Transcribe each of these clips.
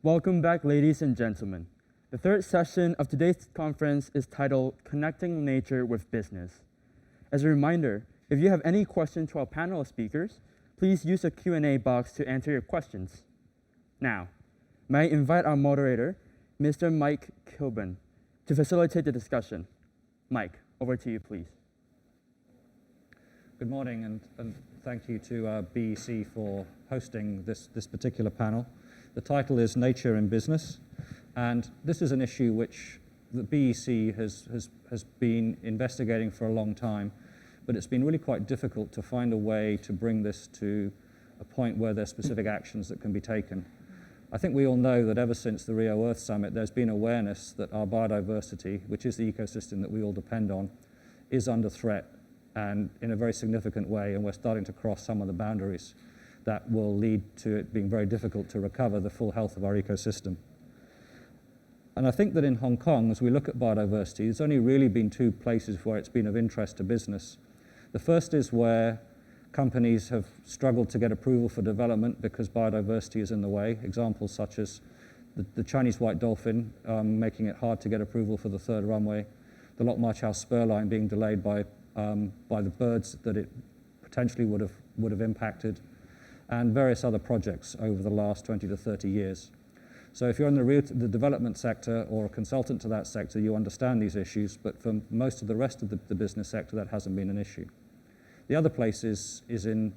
Welcome back, ladies and gentlemen. The third session of today's conference is titled Connecting Nature with Business. As a reminder, if you have any questions to our panel of speakers, please use the Q&A box to answer your questions. Now, may I invite our moderator, Mr. Mike Kilburn, to facilitate the discussion. Mike, over to you, please. Good morning, and thank you to BEC for hosting this particular panel. The title is Nature in Business, and this is an issue which the BEC has been investigating for a long time, but it's been really quite difficult to find a way to bring this to a point where there's specific actions that can be taken. I think we all know that ever since the Rio Earth Summit, there's been awareness that our biodiversity, which is the ecosystem that we all depend on, is under threat, and in a very significant way, and we're starting to cross some of the boundaries that will lead to it being very difficult to recover the full health of our ecosystem. And I think that in Hong Kong, as we look at biodiversity, there's only really been two places where it's been of interest to business. The first is where companies have struggled to get approval for development because biodiversity is in the way. Examples such as the Chinese white dolphin making it hard to get approval for the third runway, the Loch Marchal spur line being delayed by the birds that it potentially would have impacted, and various other projects over the last 20 to 30 years. So if you're in the development sector or a consultant to that sector, you understand these issues, but for most of the rest of the business sector, that hasn't been an issue. The other place is in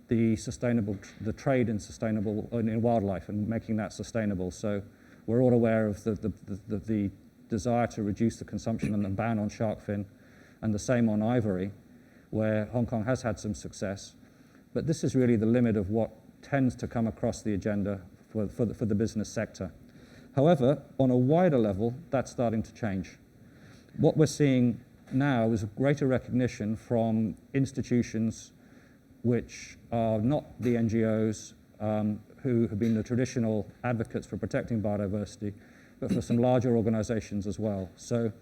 the trade in wildlife and making that sustainable. So we're all aware of the desire to reduce the consumption and the ban on shark fin, and the same on ivory, where Hong Kong has had some success. But this is really the limit of what tends to come across the agenda for the business sector. However, on a wider level, that's starting to change. What we're seeing now is a greater recognition from institutions which are not the NGOs who have been the traditional advocates for protecting biodiversity, but for some larger organizations as well. So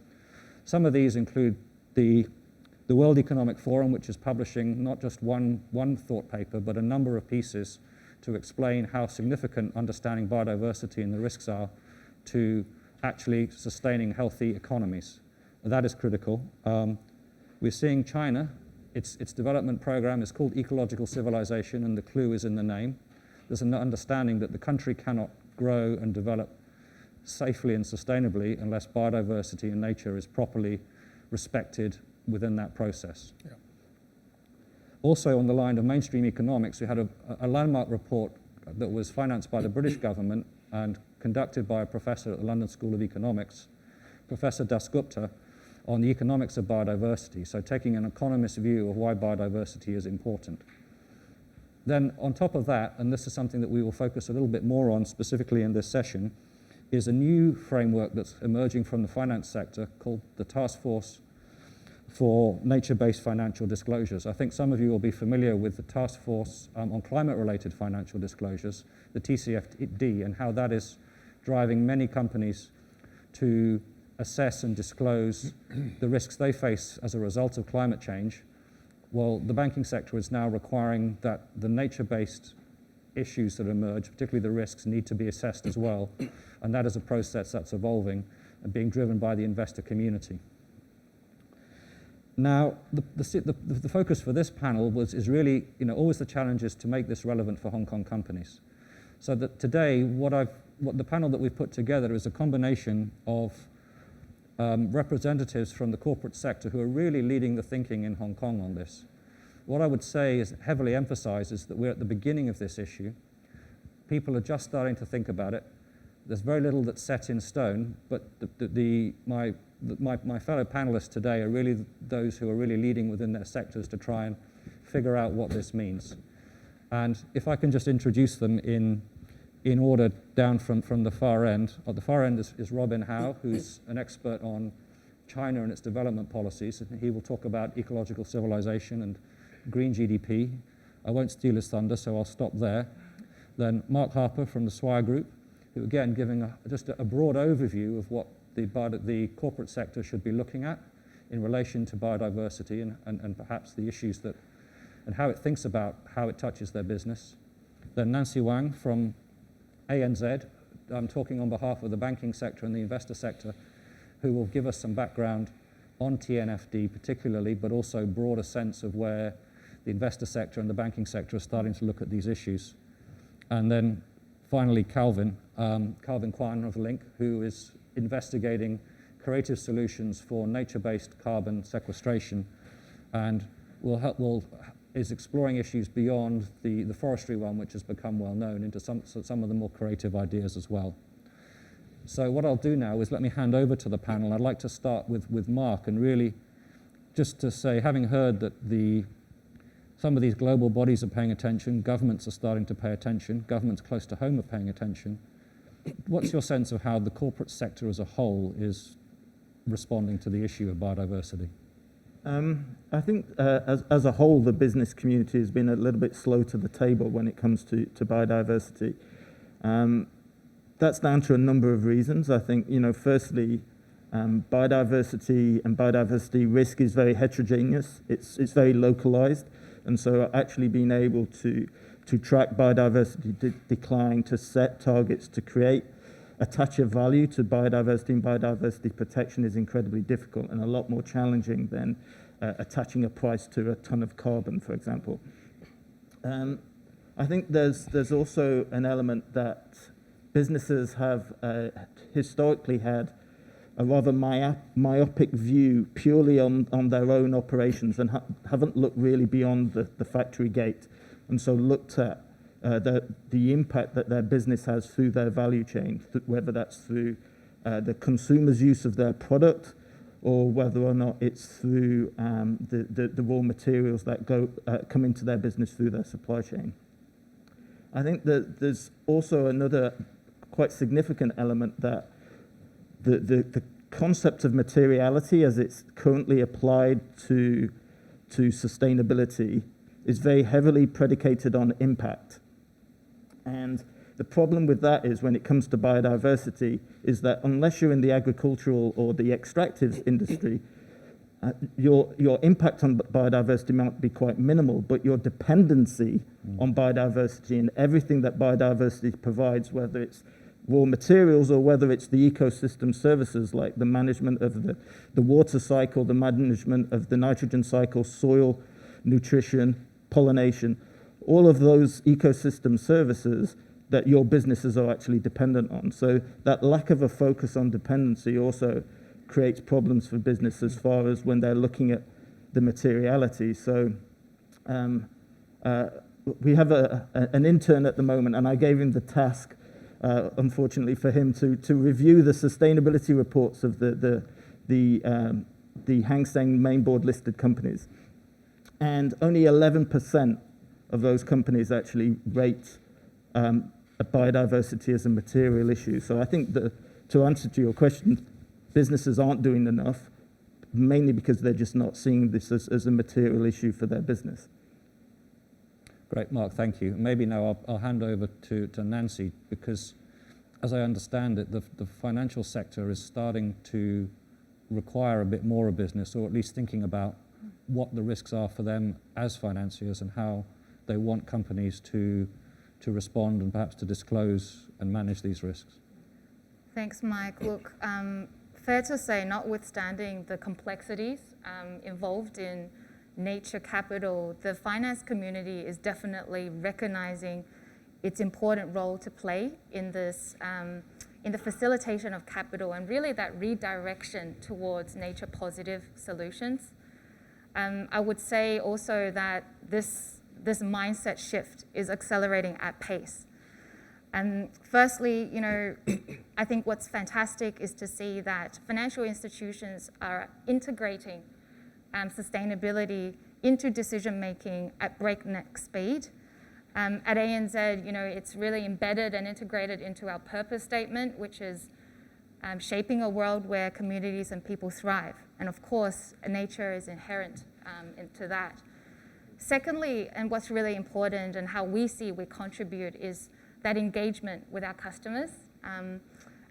some of these include the World Economic Forum, which is publishing not just one thought paper, but a number of pieces to explain how significant understanding biodiversity and the risks are to actually sustaining healthy economies. That is critical. We're seeing China, its development program is called Ecological Civilization, and the clue is in the name. There's an understanding that the country cannot grow and develop safely and sustainably unless biodiversity and nature is properly respected within that process. Yeah. Also on the line of mainstream economics, we had a landmark report that was financed by the British government and conducted by a professor at the London School of Economics, Professor Dasgupta, on the economics of biodiversity, so taking an economist view of why biodiversity is important. Then on top of that, and this is something that we will focus a little bit more on specifically in this session, is a new framework that's emerging from the finance sector called the Task Force for Nature-Based Financial Disclosures. I think some of you will be familiar with the Task Force on Climate-Related Financial Disclosures, the TCFD, and how that is driving many companies to assess and disclose the risks they face as a result of climate change. Well, the banking sector is now requiring that the nature-based issues that emerge, particularly the risks, need to be assessed as well. And that is a process that's evolving and being driven by the investor community. Now, the focus for this panel is really, always the challenge is to make this relevant for Hong Kong companies. So that today, what the panel that we've put together is a combination of representatives from the corporate sector who are really leading the thinking in Hong Kong on this. What I would say is heavily emphasizes that we're at the beginning of this issue. People are just starting to think about it. There's very little that's set in stone, but my fellow panelists today are really those who are really leading within their sectors to try and figure out what this means. And if I can just introduce them in order down from the far end. At the far end is Robin Howe, who's an expert on China and its development policies. He will talk about ecological civilization and green GDP. I won't steal his thunder, so I'll stop there. Then Mark Harper from the Swire Group, who again giving just a broad overview of what the corporate sector should be looking at in relation to biodiversity and perhaps the issues and how it thinks about how it touches their business. Then Nancy Wang from ANZ, I'm talking on behalf of the banking sector and the investor sector, who will give us some background on TNFD particularly, but also broader sense of where the investor sector and the banking sector are starting to look at these issues. And then finally, Calvin Kwan of Link, who is investigating creative solutions for nature-based carbon sequestration and is exploring issues beyond the forestry one, which has become well known, into some of the more creative ideas as well. So what I'll do now is let me hand over to the panel. I'd like to start with Mark, and really just to say, having heard that some of these global bodies are paying attention, governments are starting to pay attention, governments close to home are paying attention, what's your sense of how the corporate sector as a whole is responding to the issue of biodiversity? I think as a whole, the business community has been a little bit slow to the table when it comes to biodiversity. That's down to a number of reasons. I think, firstly, biodiversity and biodiversity risk is very heterogeneous. It's very localized. And so actually being able to track biodiversity decline, to set targets, to attach a value to biodiversity and biodiversity protection is incredibly difficult and a lot more challenging than attaching a price to a ton of carbon, for example. I think there's also an element that businesses have historically had a rather myopic view purely on their own operations and haven't looked really beyond the factory gate, and so looked at the impact that their business has through their value chain, whether that's through the consumer's use of their product or whether or not it's through the raw materials that come into their business through their supply chain. I think that there's also another quite significant element that the concept of materiality as it's currently applied to sustainability is very heavily predicated on impact. And the problem with that is when it comes to biodiversity is that unless you're in the agricultural or the extractive industry, your impact on biodiversity might be quite minimal, but your dependency on biodiversity and everything that biodiversity provides, whether it's raw materials or whether it's the ecosystem services like the management of the water cycle, the management of the nitrogen cycle, soil, nutrition, pollination, all of those ecosystem services that your businesses are actually dependent on. So that lack of a focus on dependency also creates problems for business as far as when they're looking at the materiality. So we have an intern at the moment, and I gave him the task, unfortunately for him, to review the sustainability reports of the Hang Seng main board listed companies. And only 11% of those companies actually rate biodiversity as a material issue. So I think that, to answer to your question, businesses aren't doing enough, mainly because they're just not seeing this as a material issue for their business. Great, Mark, thank you. Maybe now I'll hand over to Nancy, because as I understand it, the financial sector is starting to require a bit more of business, or at least thinking about what the risks are for them as financiers and how they want companies to respond and perhaps to disclose and manage these risks. Thanks, Mike. Look, fair to say, notwithstanding the complexities involved in nature capital, the finance community is definitely recognizing its important role to play in this, in the facilitation of capital and really that redirection towards nature positive solutions. I would say also that this mindset shift is accelerating at pace. And firstly, I think what's fantastic is to see that financial institutions are integrating sustainability into decision-making at breakneck speed. At ANZ, it's really embedded and integrated into our purpose statement, which is shaping a world where communities and people thrive. And of course, nature is inherent into that. Secondly, and what's really important and how we see we contribute is that engagement with our customers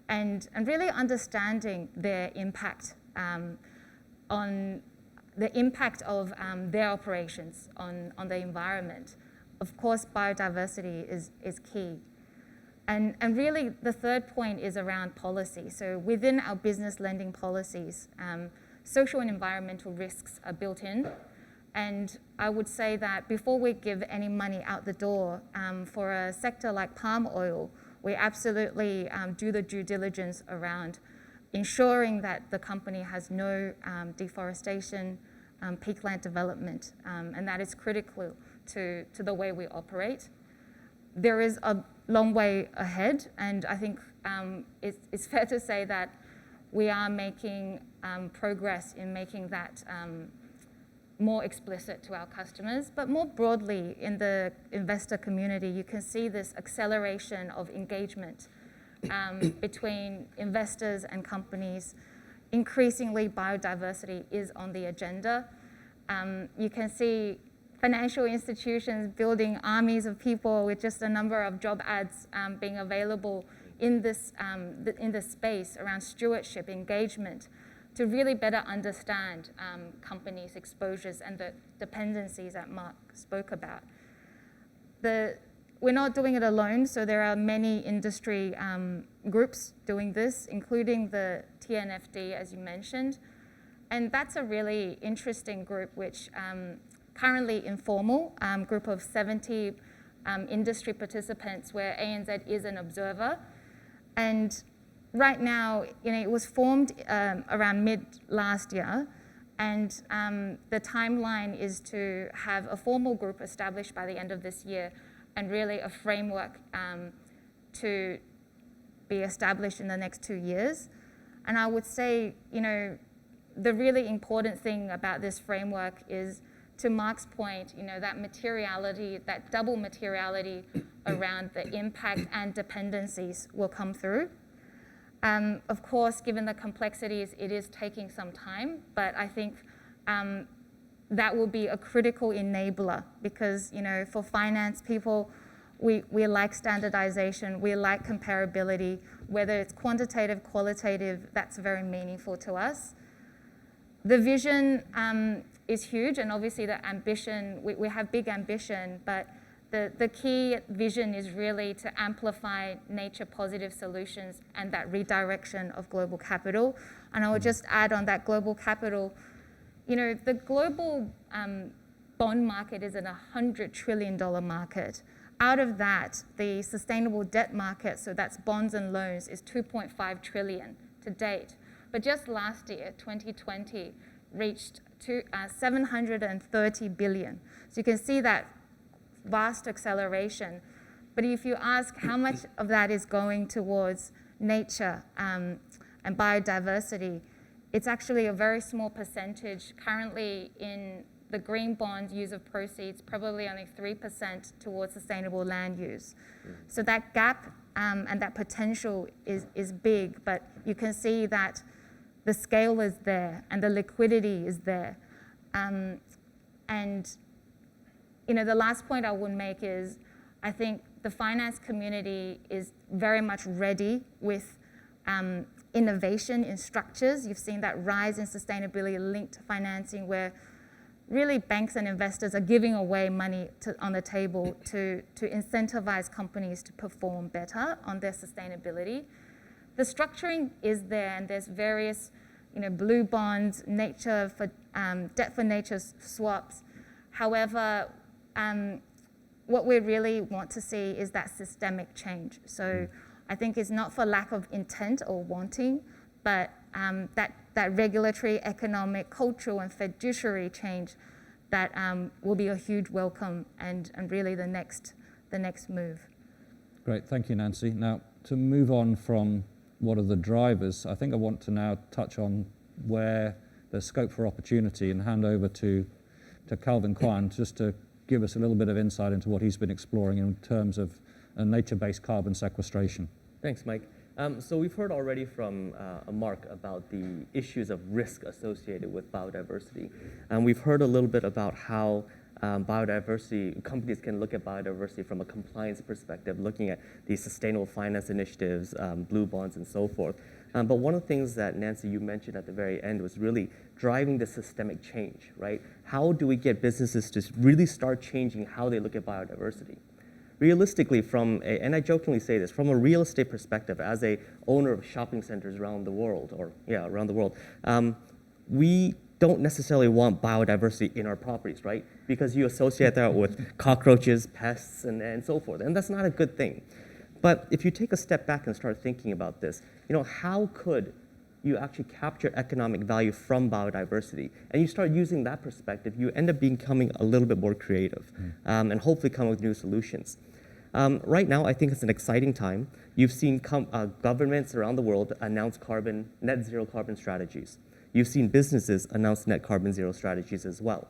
and really understanding their impact on the impact of their operations on the environment. Of course, biodiversity is key. And really, the third point is around policy. So within our business lending policies, social and environmental risks are built in. And I would say that before we give any money out the door, for a sector like palm oil, we absolutely do the due diligence around ensuring that the company has no deforestation, peatland development, and that is critical to the way we operate. There is a long way ahead, and I think it's fair to say that we are making progress in making that more explicit to our customers. But more broadly, in the investor community, you can see this acceleration of engagement between investors and companies. Increasingly, biodiversity is on the agenda. You can see financial institutions building armies of people with just a number of job ads being available in this space around stewardship, engagement, to really better understand companies' exposures and the dependencies that Mark spoke about. We're not doing it alone, so there are many industry groups doing this, including the TNFD, as you mentioned. And that's a really interesting group, which currently informal, group of 70 industry participants where ANZ is an observer. And right now, it was formed around mid last year, and the timeline is to have a formal group established by the end of this year, and really a framework to be established in the next 2 years. And I would say, the really important thing about this framework is, to Mark's point, that materiality, that double materiality around the impact and dependencies will come through. Of course, given the complexities, it is taking some time, but I think that will be a critical enabler because, for finance people, we like standardization, we like comparability, whether it's quantitative, qualitative, that's very meaningful to us. The vision is huge, and obviously the ambition, we have big ambition, but the key vision is really to amplify nature-positive solutions and that redirection of global capital. And I would just add on that global capital, the global bond market is an $100 trillion market. Out of that, the sustainable debt market, so that's bonds and loans, is $2.5 trillion to date. But just last year, 2020, reached $730 billion. So you can see that vast acceleration. But if you ask how much of that is going towards nature and biodiversity, it's actually a very small percentage. Currently in the green bond use of proceeds, probably only 3% towards sustainable land use. So that gap and that potential is big, but you can see that the scale is there and the liquidity is there. And the last point I would make is, I think the finance community is very much ready with innovation in structures. You've seen that rise in sustainability-linked financing where really banks and investors are giving away money on the table to incentivize companies to perform better on their sustainability. The structuring is there, and there's various blue bonds, nature for debt for nature swaps. However, what we really want to see is that systemic change. So I think it's not for lack of intent or wanting, but that regulatory, economic, cultural, and fiduciary change that will be a huge welcome and really the next move. Great, thank you, Nancy. Now, to move on from what are the drivers, I think I want to now touch on where there's scope for opportunity and hand over to Calvin Kwan just to give us a little bit of insight into what he's been exploring in terms of nature-based carbon sequestration. Thanks, Mike. So we've heard already from Mark about the issues of risk associated with biodiversity. And we've heard a little bit about how biodiversity, companies can look at biodiversity from a compliance perspective, looking at these sustainable finance initiatives, blue bonds, and so forth. But one of the things that, Nancy, you mentioned at the very end was really driving the systemic change, right? How do we get businesses to really start changing how they look at biodiversity? realistically, and I jokingly say this, from a real estate perspective, as a owner of shopping centers around the world, we don't necessarily want biodiversity in our properties, right? Because you associate that with cockroaches, pests, and so forth, and that's not a good thing. But if you take a step back and start thinking about this, how could you actually capture economic value from biodiversity? And you start using that perspective, you end up becoming a little bit more creative and hopefully come up with new solutions. Right now, I think it's an exciting time. You've seen governments around the world announce net zero carbon strategies. You've seen businesses announce net carbon zero strategies as well.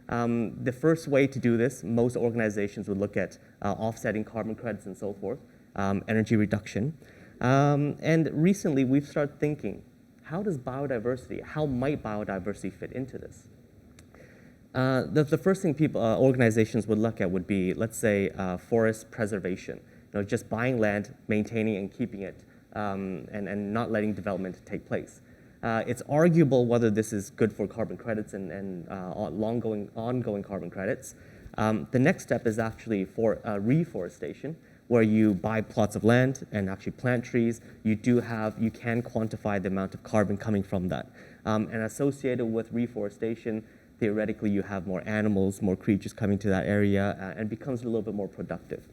The first way to do this, most organizations would look at offsetting carbon credits and so forth, energy reduction. And recently, we've started thinking, how might biodiversity fit into this? The first thing organizations would look at would be, let's say, forest preservation. Just buying land, maintaining and keeping it, and not letting development take place. It's arguable whether this is good for carbon credits and ongoing carbon credits. The next step is actually for reforestation, where you buy plots of land and actually plant trees. You can quantify the amount of carbon coming from that. And associated with reforestation, theoretically, you have more animals, more creatures coming to that area, and becomes a little bit more productive.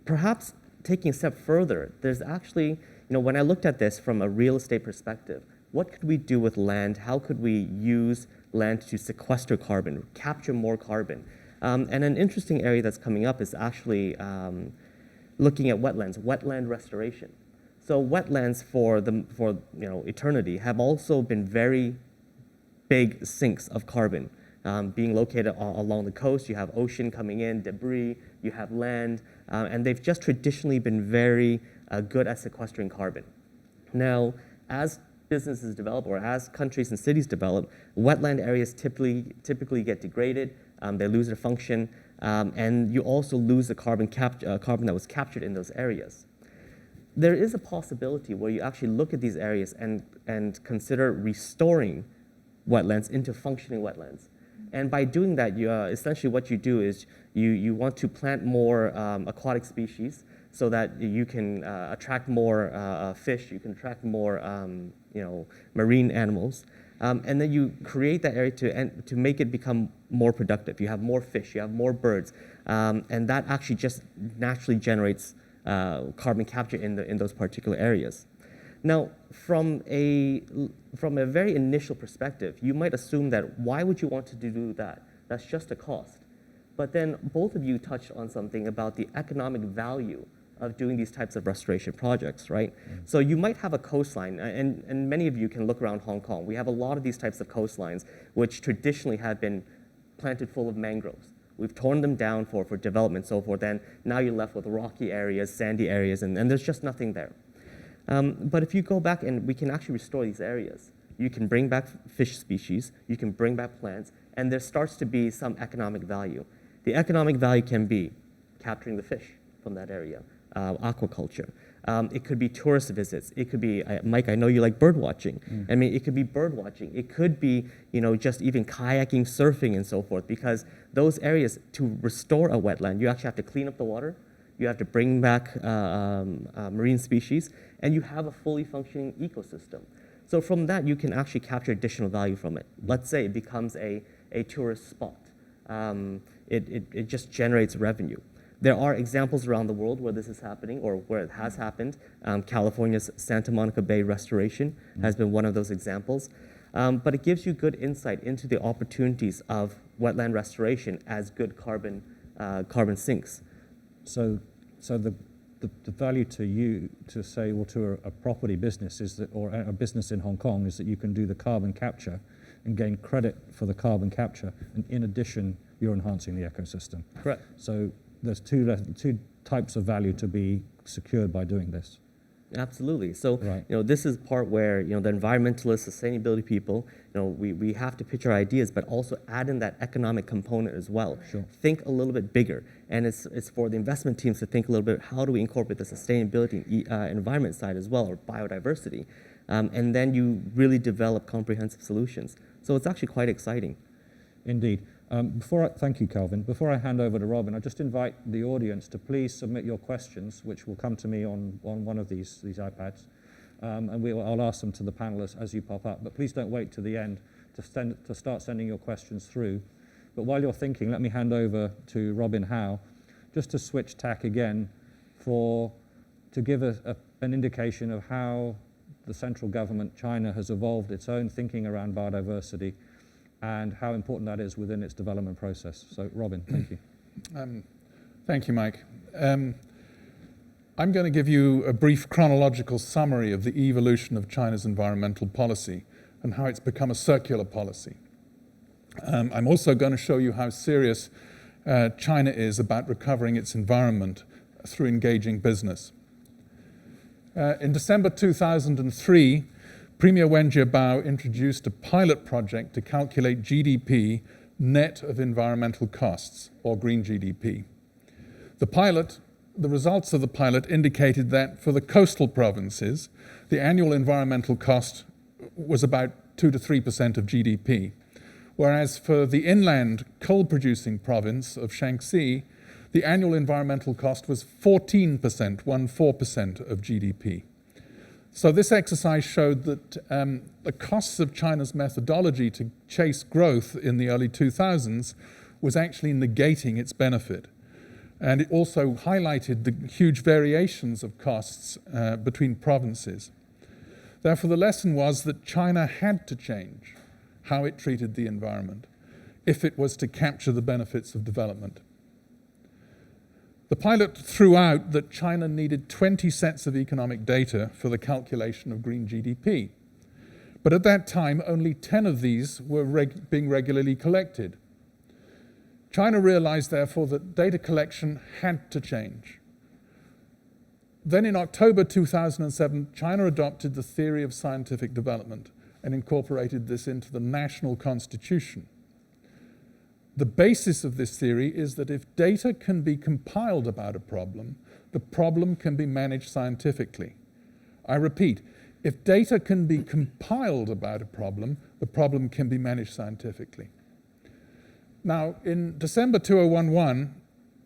Perhaps taking a step further, there's actually, when I looked at this from a real estate perspective, what could we do with land? How could we use land to sequester carbon, capture more carbon? And an interesting area that's coming up is actually looking at wetland restoration. So wetlands for eternity have also been very big sinks of carbon. Being located along the coast, you have ocean coming in, debris, you have land, and they've just traditionally been very good at sequestering carbon. Now, as businesses develop or as countries and cities develop, wetland areas typically get degraded, they lose their function, and you also lose the carbon that was captured in those areas. There is a possibility where you actually look at these areas and consider restoring wetlands into functioning wetlands. And by doing that, essentially what you do is you want to plant more aquatic species so that you can attract more fish, you can attract more marine animals, and then you create that area to make it become more productive. You have more fish, you have more birds, and that actually just naturally generates carbon capture in those particular areas. Now, from a very initial perspective, you might assume that why would you want to do that? That's just a cost. But then both of you touched on something about the economic value of doing these types of restoration projects, right? So you might have a coastline, and many of you can look around Hong Kong. We have a lot of these types of coastlines, which traditionally have been planted full of mangroves. We've torn them down for development and so forth, and now you're left with rocky areas, sandy areas, and there's just nothing there. But if you go back and we can actually restore these areas, you can bring back fish species, you can bring back plants, and there starts to be some economic value. The economic value can be capturing the fish from that area, aquaculture. It could be tourist visits. It could be, Mike, I know you like bird watching. I mean, it could be bird watching. It could be, just even kayaking, surfing, and so forth, because those areas, to restore a wetland, you actually have to clean up the water, you have to bring back marine species, and you have a fully functioning ecosystem. So from that, you can actually capture additional value from it. Let's say it becomes a tourist spot. It just generates revenue. There are examples around the world where this is happening or where it has happened. California's Santa Monica Bay restoration has been one of those examples. But it gives you good insight into the opportunities of wetland restoration as good carbon sinks. So the value to you, to say, well, to a property business is that, or a business in Hong Kong, is that you can do the carbon capture and gain credit for the carbon capture, and in addition, you're enhancing the ecosystem. Correct. So there's two types of value to be secured by doing this. Absolutely. So, Right. This is part where, the environmentalists, sustainability people, we have to pitch our ideas, but also add in that economic component as well. Sure. Think a little bit bigger. And it's for the investment teams to think a little bit, how do we incorporate the sustainability environment side as well, or biodiversity? And then you really develop comprehensive solutions. So it's actually quite exciting. Indeed. Thank you, Calvin. Before I hand over to Robin, I just invite the audience to please submit your questions, which will come to me on one of these iPads. And I'll ask them to the panelists as you pop up. But please don't wait to the end to start sending your questions through. But while you're thinking, let me hand over to Robin Howe, just to switch tack again to give an indication of how the central government, China, has evolved its own thinking around biodiversity and how important that is within its development process. So, Robin, thank you. Thank you, Mike. I'm going to give you a brief chronological summary of the evolution of China's environmental policy and how it's become a circular policy. I'm also going to show you how serious China is about recovering its environment through engaging business. In December 2003, Premier Wen Jiabao introduced a pilot project to calculate GDP net of environmental costs, or green GDP. The results of the pilot indicated that for the coastal provinces, the annual environmental cost was about 2 to 3% of GDP, whereas for the inland coal-producing province of Shaanxi, the annual environmental cost was 14%, 14% of GDP. So this exercise showed that the costs of China's methodology to chase growth in the early 2000s was actually negating its benefit. And it also highlighted the huge variations of costs between provinces. Therefore, the lesson was that China had to change how it treated the environment if it was to capture the benefits of development. The pilot threw out that China needed 20 sets of economic data for the calculation of green GDP. But at that time, only 10 of these were being regularly collected. China realized, therefore, that data collection had to change. Then in October 2007, China adopted the theory of scientific development and incorporated this into the national constitution. The basis of this theory is that if data can be compiled about a problem, the problem can be managed scientifically. I repeat, if data can be compiled about a problem, the problem can be managed scientifically. Now, in December 2011,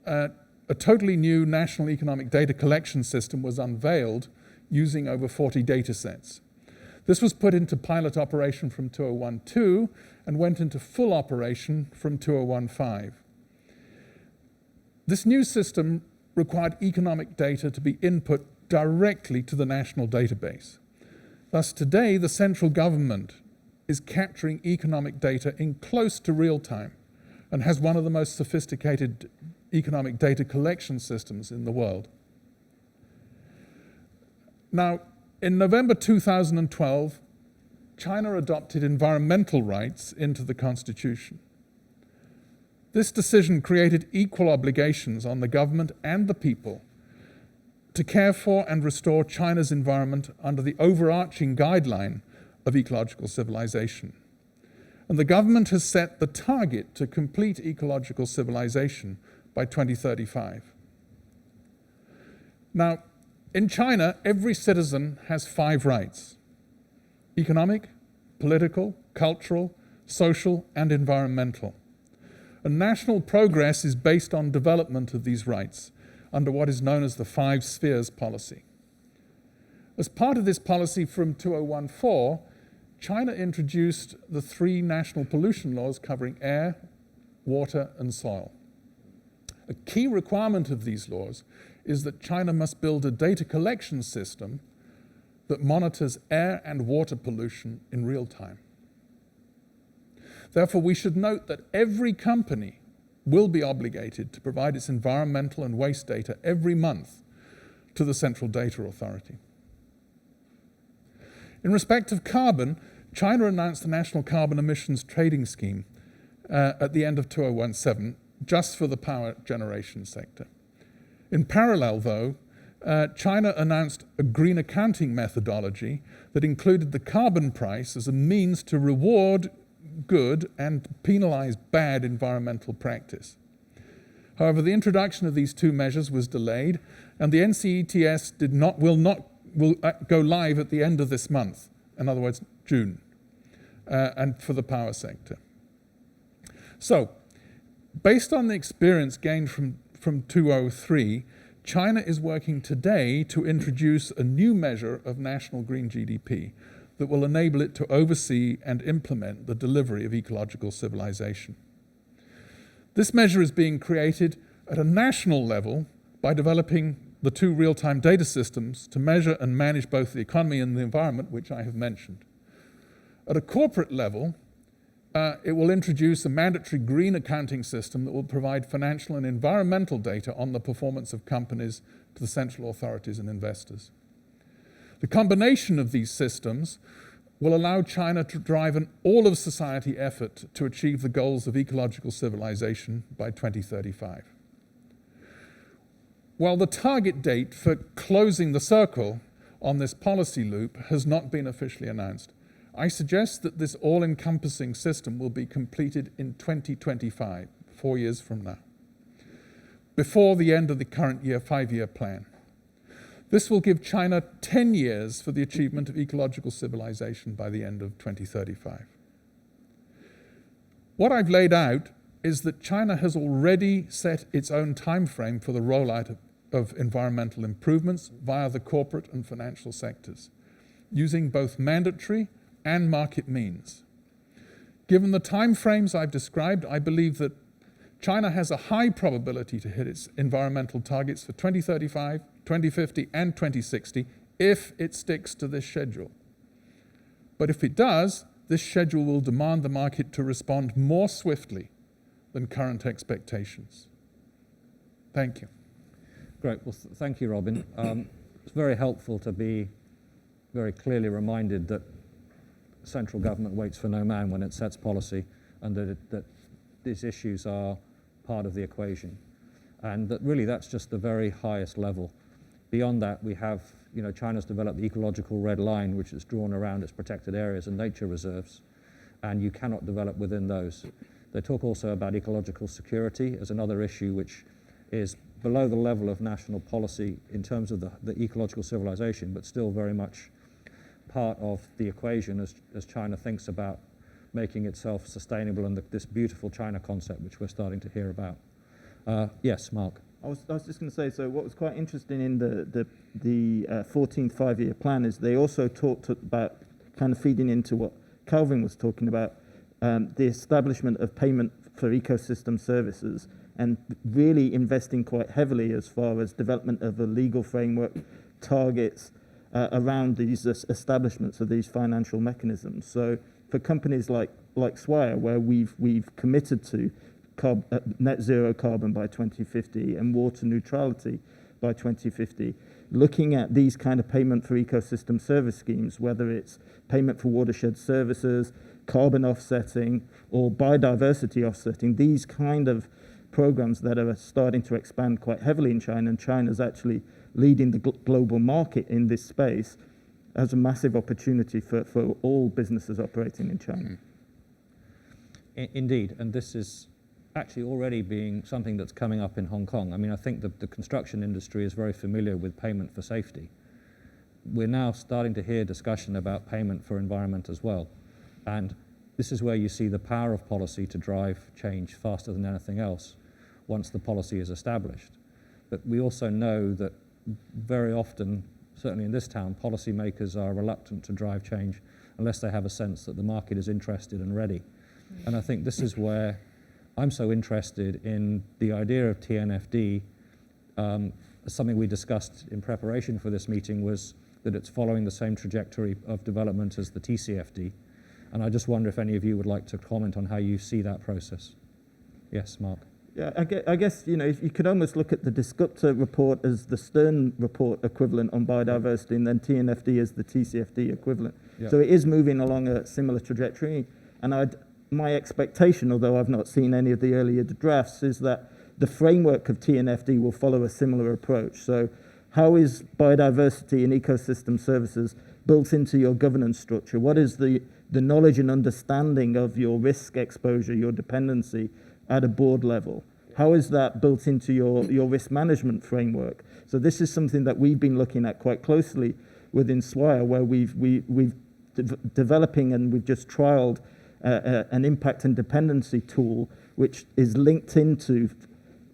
a totally new national economic data collection system was unveiled using over 40 data sets. This was put into pilot operation from 2012 and went into full operation from 2015. This new system required economic data to be input directly to the national database. Thus, today, the central government is capturing economic data in close to real time and has one of the most sophisticated economic data collection systems in the world. Now, in November 2012, China adopted environmental rights into the constitution. This decision created equal obligations on the government and the people to care for and restore China's environment under the overarching guideline of ecological civilization. And the government has set the target to complete ecological civilization by 2035. Now, in China, every citizen has 5 rights: economic, political, cultural, social, and environmental. And national progress is based on development of these rights under what is known as the 5 spheres policy. As part of this policy from 2014, China introduced the 3 national pollution laws covering air, water, and soil. A key requirement of these laws is that China must build a data collection system that monitors air and water pollution in real time. Therefore, we should note that every company will be obligated to provide its environmental and waste data every month to the Central Data Authority. In respect of carbon, China announced the National Carbon Emissions Trading Scheme at the end of 2017, just for the power generation sector. In parallel, though, China announced a green accounting methodology that included the carbon price as a means to reward good and penalize bad environmental practice. However, the introduction of these 2 measures was delayed, and the NCETS will go live at the end of this month, in other words, June, and for the power sector. So, Based on the experience gained from 2003, China is working today to introduce a new measure of national green GDP that will enable it to oversee and implement the delivery of ecological civilization. This measure is being created at a national level by developing the two real-time data systems to measure and manage both the economy and the environment, which I have mentioned. At a corporate level, it will introduce a mandatory green accounting system that will provide financial and environmental data on the performance of companies to the central authorities and investors. The combination of these systems will allow China to drive an all-of-society effort to achieve the goals of ecological civilization by 2035. While the target date for closing the circle on this policy loop has not been officially announced, I suggest that this all-encompassing system will be completed in 2025, 4 years from now, before the end of the current year, 5-year plan. This will give China 10 years for the achievement of ecological civilization by the end of 2035. What I've laid out is that China has already set its own time frame for the rollout of environmental improvements via the corporate and financial sectors, using both mandatory and market means. Given the time frames I've described, I believe that China has a high probability to hit its environmental targets for 2035, 2050, and 2060 if it sticks to this schedule. But if it does, this schedule will demand the market to respond more swiftly than current expectations. Thank you. Great. Well, thank you, Robin. It's very helpful to be very clearly reminded that central government waits for no man when it sets policy, and that these issues are part of the equation. And that really that's just the very highest level. Beyond that, we have, China's developed the ecological red line, which is drawn around its protected areas and nature reserves, and you cannot develop within those. They talk also about ecological security as another issue which is below the level of national policy in terms of the ecological civilization, but still very much part of the equation as China thinks about making itself sustainable and this beautiful China concept which we're starting to hear about. Yes, Mark. I was just going to say, so what was quite interesting in the 14th five-year plan is they also talked about, kind of feeding into what Calvin was talking about, the establishment of payment for ecosystem services and really investing quite heavily as far as development of a legal framework, targets around these establishments of these financial mechanisms. So for companies like Swire, where we've committed to net zero carbon by 2050 and water neutrality by 2050, looking at these kind of payment for ecosystem service schemes, whether it's payment for watershed services, carbon offsetting, or biodiversity offsetting, these kind of programs that are starting to expand quite heavily in China, and China's actually leading the global market in this space, as a massive opportunity for all businesses operating in China. Indeed, and this is actually already being something that's coming up in Hong Kong. I mean, I think the construction industry is very familiar with payment for safety. We're now starting to hear discussion about payment for environment as well. And this is where you see the power of policy to drive change faster than anything else once the policy is established. But we also know that very often, certainly in this town, policymakers are reluctant to drive change unless they have a sense that the market is interested and ready. And I think this is where I'm so interested in the idea of TNFD. Something we discussed in preparation for this meeting was that it's following the same trajectory of development as the TCFD. And I just wonder if any of you would like to comment on how you see that process. Yes, Mark. Yeah, I guess, if you could almost look at the Disruptor report as the Stern report equivalent on biodiversity, and then TNFD as the TCFD equivalent. Yeah. So it is moving along a similar trajectory. And my expectation, although I've not seen any of the earlier drafts, is that the framework of TNFD will follow a similar approach. So how is biodiversity and ecosystem services built into your governance structure? What is the knowledge and understanding of your risk exposure, your dependency at a board level? How is that built into your risk management framework? So this is something that we've been looking at quite closely within Swire, where we've developing, and we've just trialed an impact and dependency tool which is linked into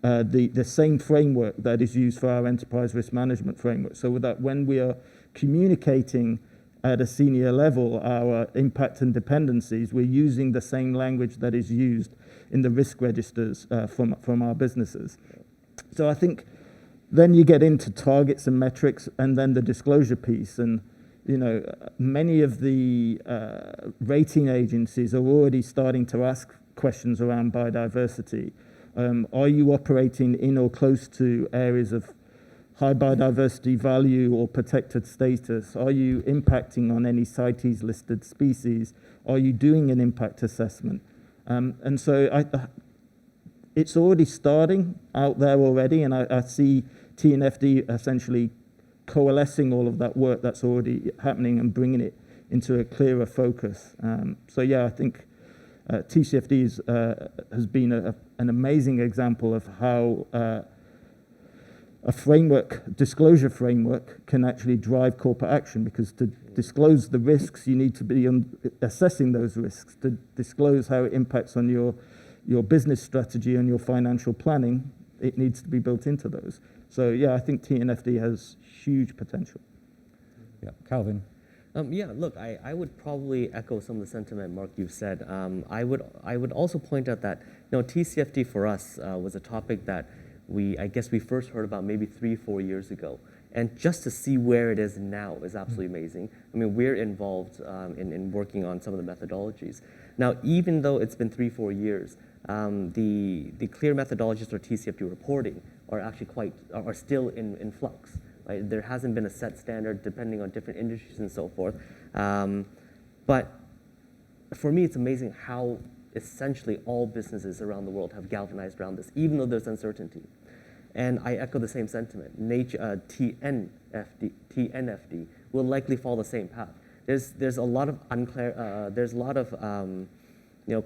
the same framework that is used for our enterprise risk management framework, so that when we are communicating at a senior level our impact and dependencies, we're using the same language that is used in the risk registers from our businesses. So I think then you get into targets and metrics and then the disclosure piece. And many of the rating agencies are already starting to ask questions around biodiversity. Are you operating in or close to areas of high biodiversity value or protected status? Are you impacting on any CITES listed species? Are you doing an impact assessment? And so it's already starting out there already, and I see TNFD essentially coalescing all of that work that's already happening and bringing it into a clearer focus. So yeah, I think TCFD has been an amazing example of how a disclosure framework can actually drive corporate action, because to disclose the risks, you need to be assessing those risks. To disclose how it impacts on your business strategy and your financial planning, it needs to be built into those. So yeah, I think TNFD has huge potential. Yeah, Calvin. Yeah, look, I would probably echo some of the sentiment, Mark, you've said. I would also point out that TCFD for us was a topic that I guess we first heard about maybe 3-4 years ago. And just to see where it is now is absolutely amazing. I mean, we're involved in working on some of the methodologies. Now, even though it's been 3-4 years, the clear methodologies for TCFD reporting are actually are still in flux. Right? There hasn't been a set standard depending on different industries and so forth. But for me, it's amazing how essentially all businesses around the world have galvanized around this, even though there's uncertainty. And I echo the same sentiment. TNFD will likely follow the same path. There's a lot of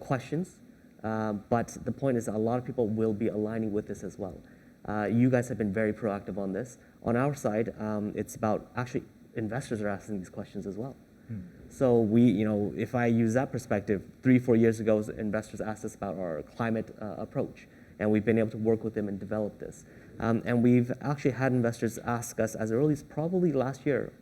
questions, but the point is that a lot of people will be aligning with this as well. You guys have been very proactive on this. On our side, it's about actually investors are asking these questions as well. So if I use that perspective, 3-4 years ago, investors asked us about our climate approach, and we've been able to work with them and develop this. And we've actually had investors ask us as early as probably last year,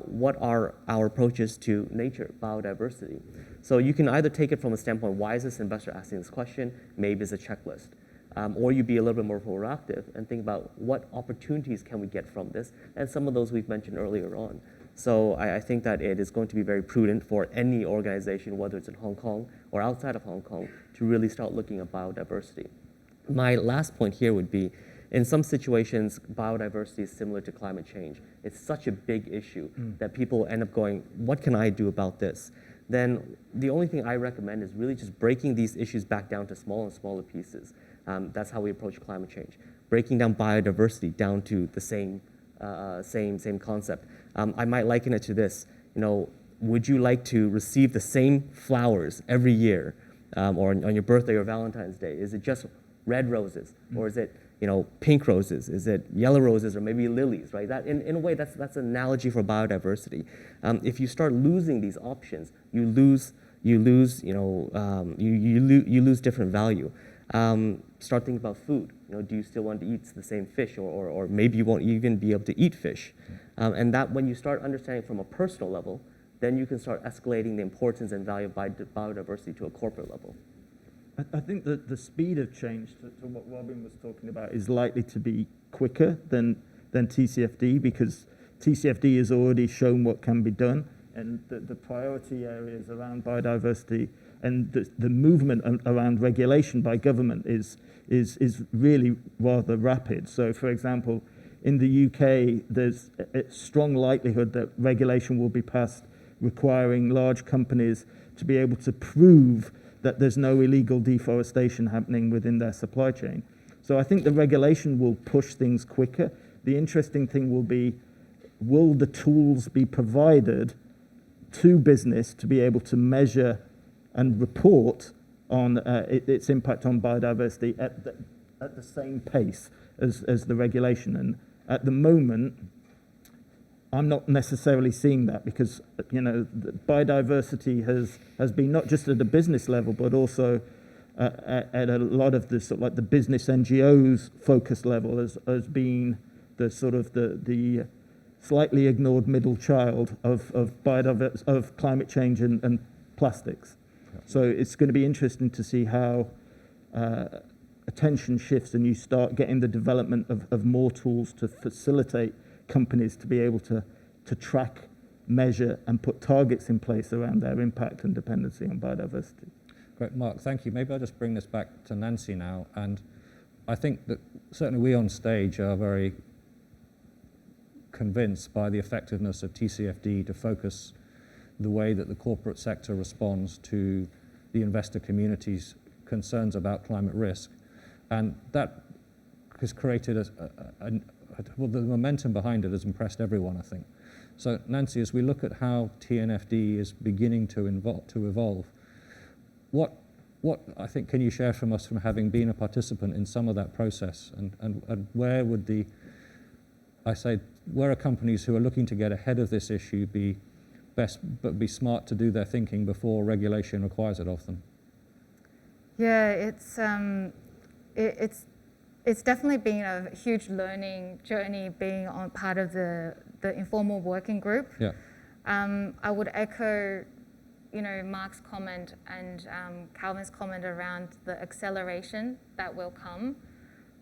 what are our approaches to nature, biodiversity? So you can either take it from a standpoint, why is this investor asking this question? Maybe it's a checklist. Or you be a little bit more proactive and think about what opportunities can we get from this, and some of those we've mentioned earlier on. So I think that it is going to be very prudent for any organization, whether it's in Hong Kong or outside of Hong Kong, to really start looking at biodiversity. My last point here would be, in some situations, biodiversity is similar to climate change. It's such a big issue that people end up going, what can I do about this? Then the only thing I recommend is really just breaking these issues back down to smaller and smaller pieces. That's how we approach climate change. Breaking down biodiversity down to the same concept. I might liken it to this. Would you like to receive the same flowers every year, or on your birthday or Valentine's Day? Is it just red roses, or is it pink roses? Is it yellow roses, or maybe lilies? Right? That in a way that's an analogy for biodiversity. If you start losing these options, you lose different value. Start thinking about food. Do you still want to eat the same fish, or maybe you won't even be able to eat fish? And that when you start understanding from a personal level, then you can start escalating the importance and value of biodiversity to a corporate level. I think that the speed of change to what Robin was talking about is likely to be quicker than TCFD, because TCFD has already shown what can be done, and the priority areas around biodiversity and the movement around regulation by government is really rather rapid. So, for example, in the UK, there's a strong likelihood that regulation will be passed requiring large companies to be able to prove that there's no illegal deforestation happening within their supply chain. So I think the regulation will push things quicker. The interesting thing will be, will the tools be provided to business to be able to measure and report on its impact on biodiversity at the same pace as the regulation? And at the moment, I'm not necessarily seeing that, because biodiversity has been not just at a business level, but also at a lot of the sort of like the business NGOs focus level as being the sort of the slightly ignored middle child of climate change and plastics. Yeah. So it's going to be interesting to see how attention shifts and you start getting the development of more tools to facilitate companies to be able to track, measure, and put targets in place around their impact and dependency on biodiversity. Great, Mark, thank you. Maybe I'll just bring this back to Nancy now. And I think that certainly we on stage are very convinced by the effectiveness of TCFD to focus the way that the corporate sector responds to the investor community's concerns about climate risk. And that has created well, the momentum behind it has impressed everyone, I think. So Nancy, as we look at how TNFD is beginning to evolve, what I think can you share from us from having been a participant in some of that process, and where would where are companies who are looking to get ahead of this issue be smart to do their thinking before regulation requires it of them? Yeah, it's definitely been a huge learning journey being on part of the informal working group. Yeah. I would echo, Mark's comment and Calvin's comment around the acceleration that will come.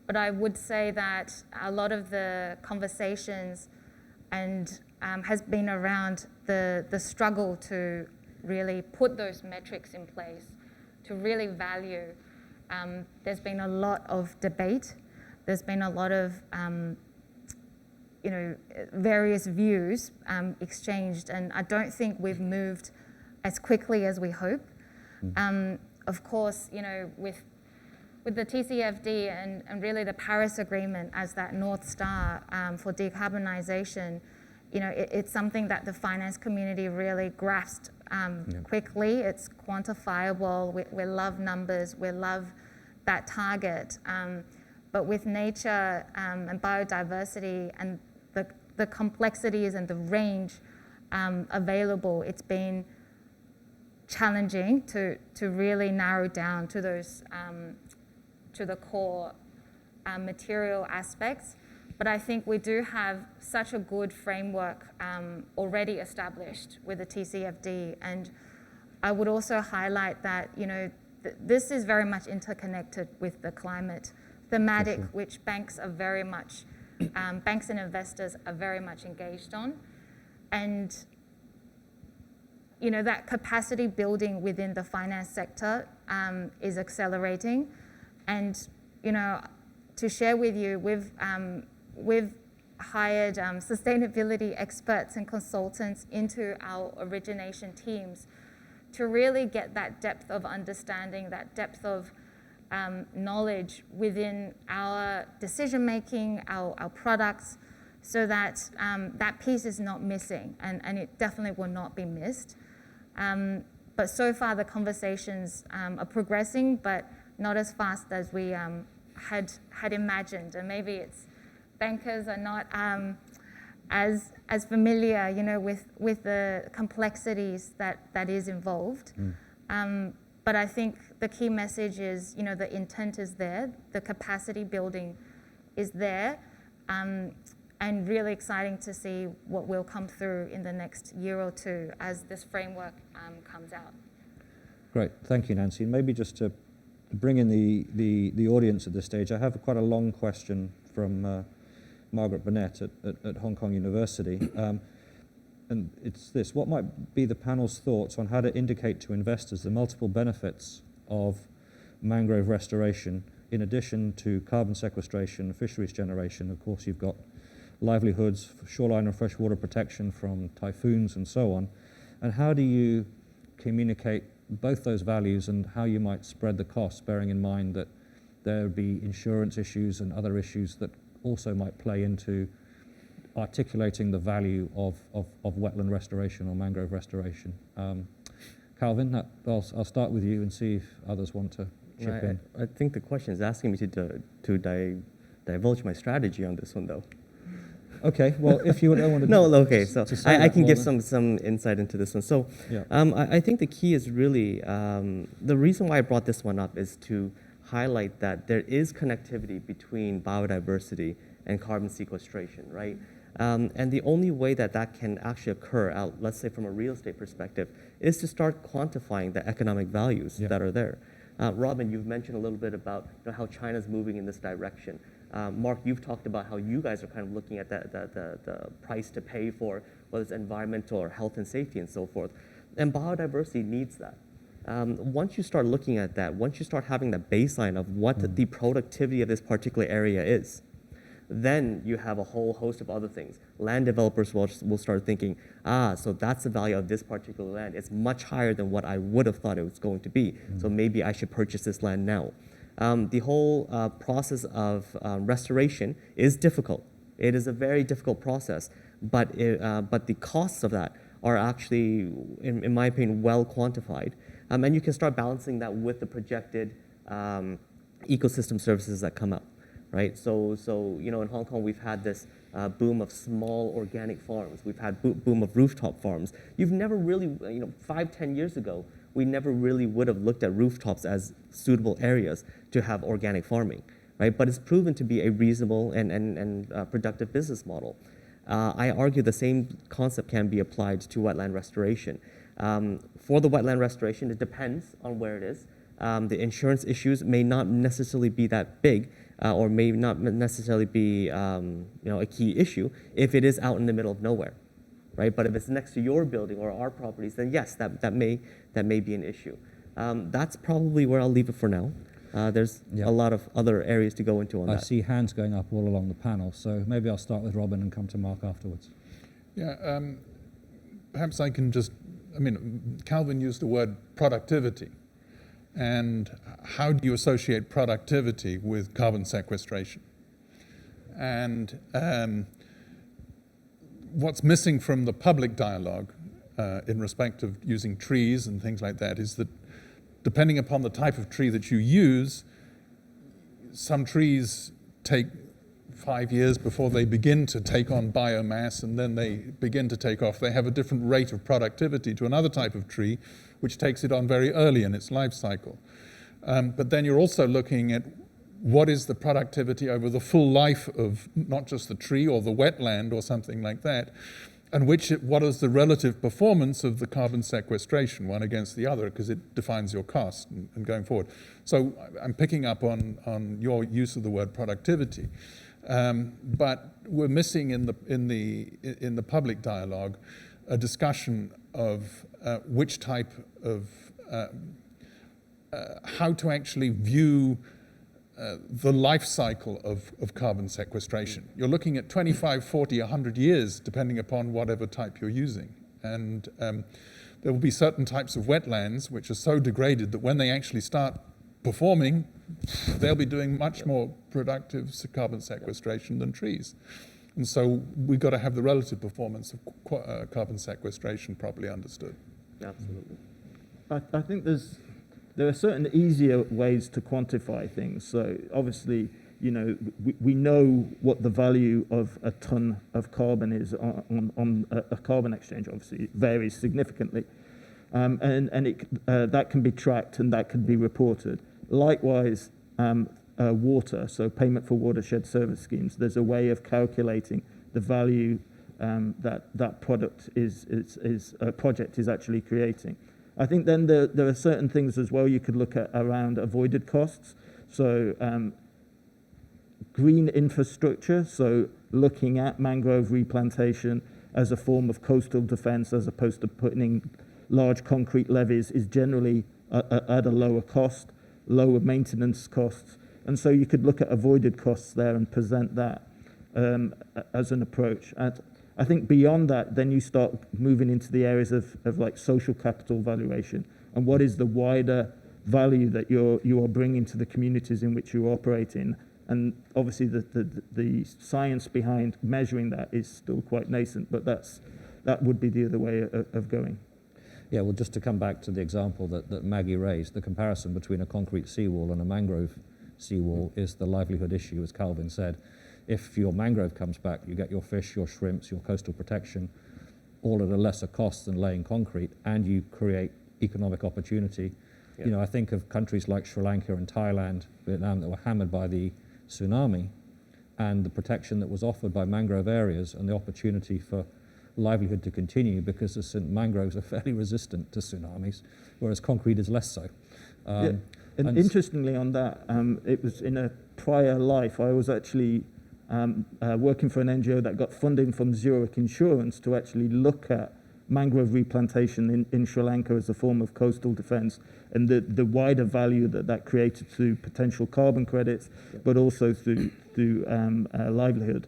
But I would say that a lot of the conversations and has been around the struggle to really put those metrics in place, to really value. There's been a lot of debate. There's been a lot of various views exchanged, and I don't think we've moved as quickly as we hope. Of course, with the TCFD and really the Paris Agreement as that North Star for decarbonisation, it's something that the finance community really grasped quickly. It's quantifiable. We love numbers. We love that target. But with nature and biodiversity and the complexities and the range available, it's been challenging to really narrow down to those to the core material aspects. But I think we do have such a good framework already established with the TCFD. And I would also highlight that, this is very much interconnected with the climate thematic, sure, which banks are very much, banks and investors are very much engaged on. And, that capacity building within the finance sector is accelerating. And, to share with you, we've hired sustainability experts and consultants into our origination teams to really get that depth of understanding, that depth of knowledge within our decision-making, our products, so that that piece is not missing, and it definitely will not be missed. But so far the conversations are progressing, but not as fast as we had imagined. And maybe it's bankers are not as familiar, with the complexities that is involved. But I think the key message is, the intent is there, the capacity building is there, and really exciting to see what will come through in the next year or two as this framework comes out. Great, thank you, Nancy. Maybe just to bring in the audience at this stage, I have quite a long question from Margaret Burnett at Hong Kong University. And it's this: what might be the panel's thoughts on how to indicate to investors the multiple benefits of mangrove restoration, in addition to carbon sequestration, fisheries generation? Of course, you've got livelihoods, shoreline and freshwater protection from typhoons and so on. And how do you communicate both those values and how you might spread the costs, bearing in mind that there would be insurance issues and other issues that also might play into articulating the value of wetland restoration or mangrove restoration? Calvin, I'll start with you and see if others want to chip in. I think the question is asking me to divulge my strategy on this one, though. Okay, well, if you don't want to... No, okay, so to say I that can more give than- some insight into this one. So Yeah. I think the key is really, the reason why I brought this one up is to highlight that there is connectivity between biodiversity and carbon sequestration, right? And the only way that that can actually occur, out, let's say from a real estate perspective, is to start quantifying the economic values Yeah. that are there. Robin, you've mentioned a little bit about how China's moving in this direction. Mark, you've talked about how you guys are kind of looking at the price to pay for whether it's environmental or health and safety and so forth. And biodiversity needs that. Once you start looking at that, once you start having the baseline of what the productivity of this particular area is, then you have a whole host of other things. Land developers will start thinking, so that's the value of this particular land. It's much higher than what I would have thought it was going to be. So maybe I should purchase this land now. The whole process of restoration is difficult. It is a very difficult process, but the costs of that are actually, in my opinion, well quantified. And you can start balancing that with the projected ecosystem services that come up. Right, so in Hong Kong we've had this boom of small organic farms. We've had boom of rooftop farms. You've never really, 5-10 years ago, we never really would have looked at rooftops as suitable areas to have organic farming, right? But it's proven to be a reasonable and productive business model. I argue the same concept can be applied to wetland restoration. For the wetland restoration, it depends on where it is. The insurance issues may not necessarily be that big, or may not necessarily be a key issue if it is out in the middle of nowhere, right? But if it's next to your building or our properties, then yes, that may be an issue. That's probably where I'll leave it for now. There's Yeah. a lot of other areas to go into on I that. see hands going up all along the panel, so maybe I'll start with Robin and come to Mark afterwards. Yeah, perhaps I can just, Calvin used the word productivity. And how do you associate productivity with carbon sequestration? And what's missing from the public dialogue in respect of using trees and things like that is that depending upon the type of tree that you use, some trees take 5 years before they begin to take on biomass, and then they begin to take off. They have a different rate of productivity to another type of tree, which takes it on very early in its life cycle. But then you're also looking at what is the productivity over the full life of not just the tree or the wetland or something like that, and what is the relative performance of the carbon sequestration, one against the other, because it defines your cost and going forward. So I'm picking up on your use of the word productivity. But we're missing in the public dialogue a discussion of which type of how to actually view the life cycle of carbon sequestration. You're looking at 25, 40, 100 years, depending upon whatever type you're using. And there will be certain types of wetlands which are so degraded that when they actually start performing, they'll be doing much more productive carbon sequestration than trees. And so we've got to have the relative performance of carbon sequestration properly understood. Absolutely. I think there are certain easier ways to quantify things. So obviously, we know what the value of a ton of carbon is on a carbon exchange. Obviously, it varies significantly, and that can be tracked and that can be reported. Likewise, water, so payment for watershed service schemes. There's a way of calculating the value that project is actually creating. I think then there are certain things as well you could look at around avoided costs. So green infrastructure, so looking at mangrove replantation as a form of coastal defense as opposed to putting in large concrete levees is generally at a lower cost, lower maintenance costs. And so you could look at avoided costs there and present that as an approach. And I think beyond that, then you start moving into the areas of like social capital valuation and what is the wider value that you are bringing to the communities in which you operate in. And obviously the science behind measuring that is still quite nascent, but that would be the other way of going. Yeah, well, just to come back to the example that Maggie raised, the comparison between a concrete seawall and a mangrove seawall is the livelihood issue, as Calvin said. if your mangrove comes back, you get your fish, your shrimps, your coastal protection, all at a lesser cost than laying concrete, and you create economic opportunity. Yeah. You know, I think of countries like Sri Lanka and Thailand, Vietnam, that were hammered by the tsunami, and the protection that was offered by mangrove areas and the opportunity for livelihood to continue, because the mangroves are fairly resistant to tsunamis, whereas concrete is less so. Yeah. And interestingly on that, it was in a prior life, I was actually working for an NGO that got funding from Zurich Insurance to actually look at mangrove replantation in Sri Lanka as a form of coastal defense, and the wider value that created through potential carbon credits, but also through livelihood.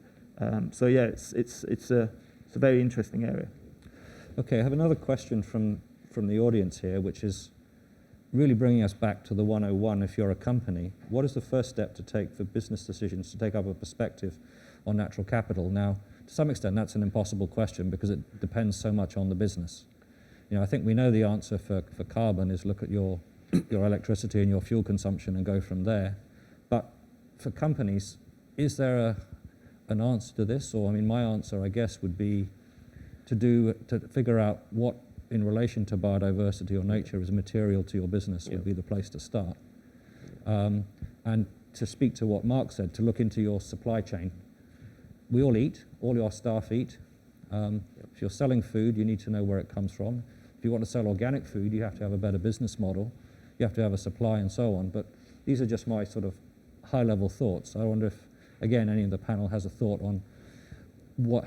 So yeah, it's a very interesting area. Okay, I have another question from the audience here, which is really bringing us back to the 101. If you're a company, what is the first step to take for business decisions to take up a perspective on natural capital? Now, to some extent, that's an impossible question because it depends so much on the business. You know, I think we know the answer for carbon is look at your electricity and your fuel consumption and go from there. But for companies, is there an answer to this? Or, I mean, my answer, I guess, would be to figure out what, in relation to biodiversity or nature, is material to your business would be the place to start. And to speak to what Mark said, to look into your supply chain. We all eat, all your staff eat. If you're selling food, you need to know where it comes from. If you want to sell organic food, you have to have a better business model. You have to have a supply and so on. But these are just my sort of high-level thoughts. I wonder if, again, any of the panel has a thought on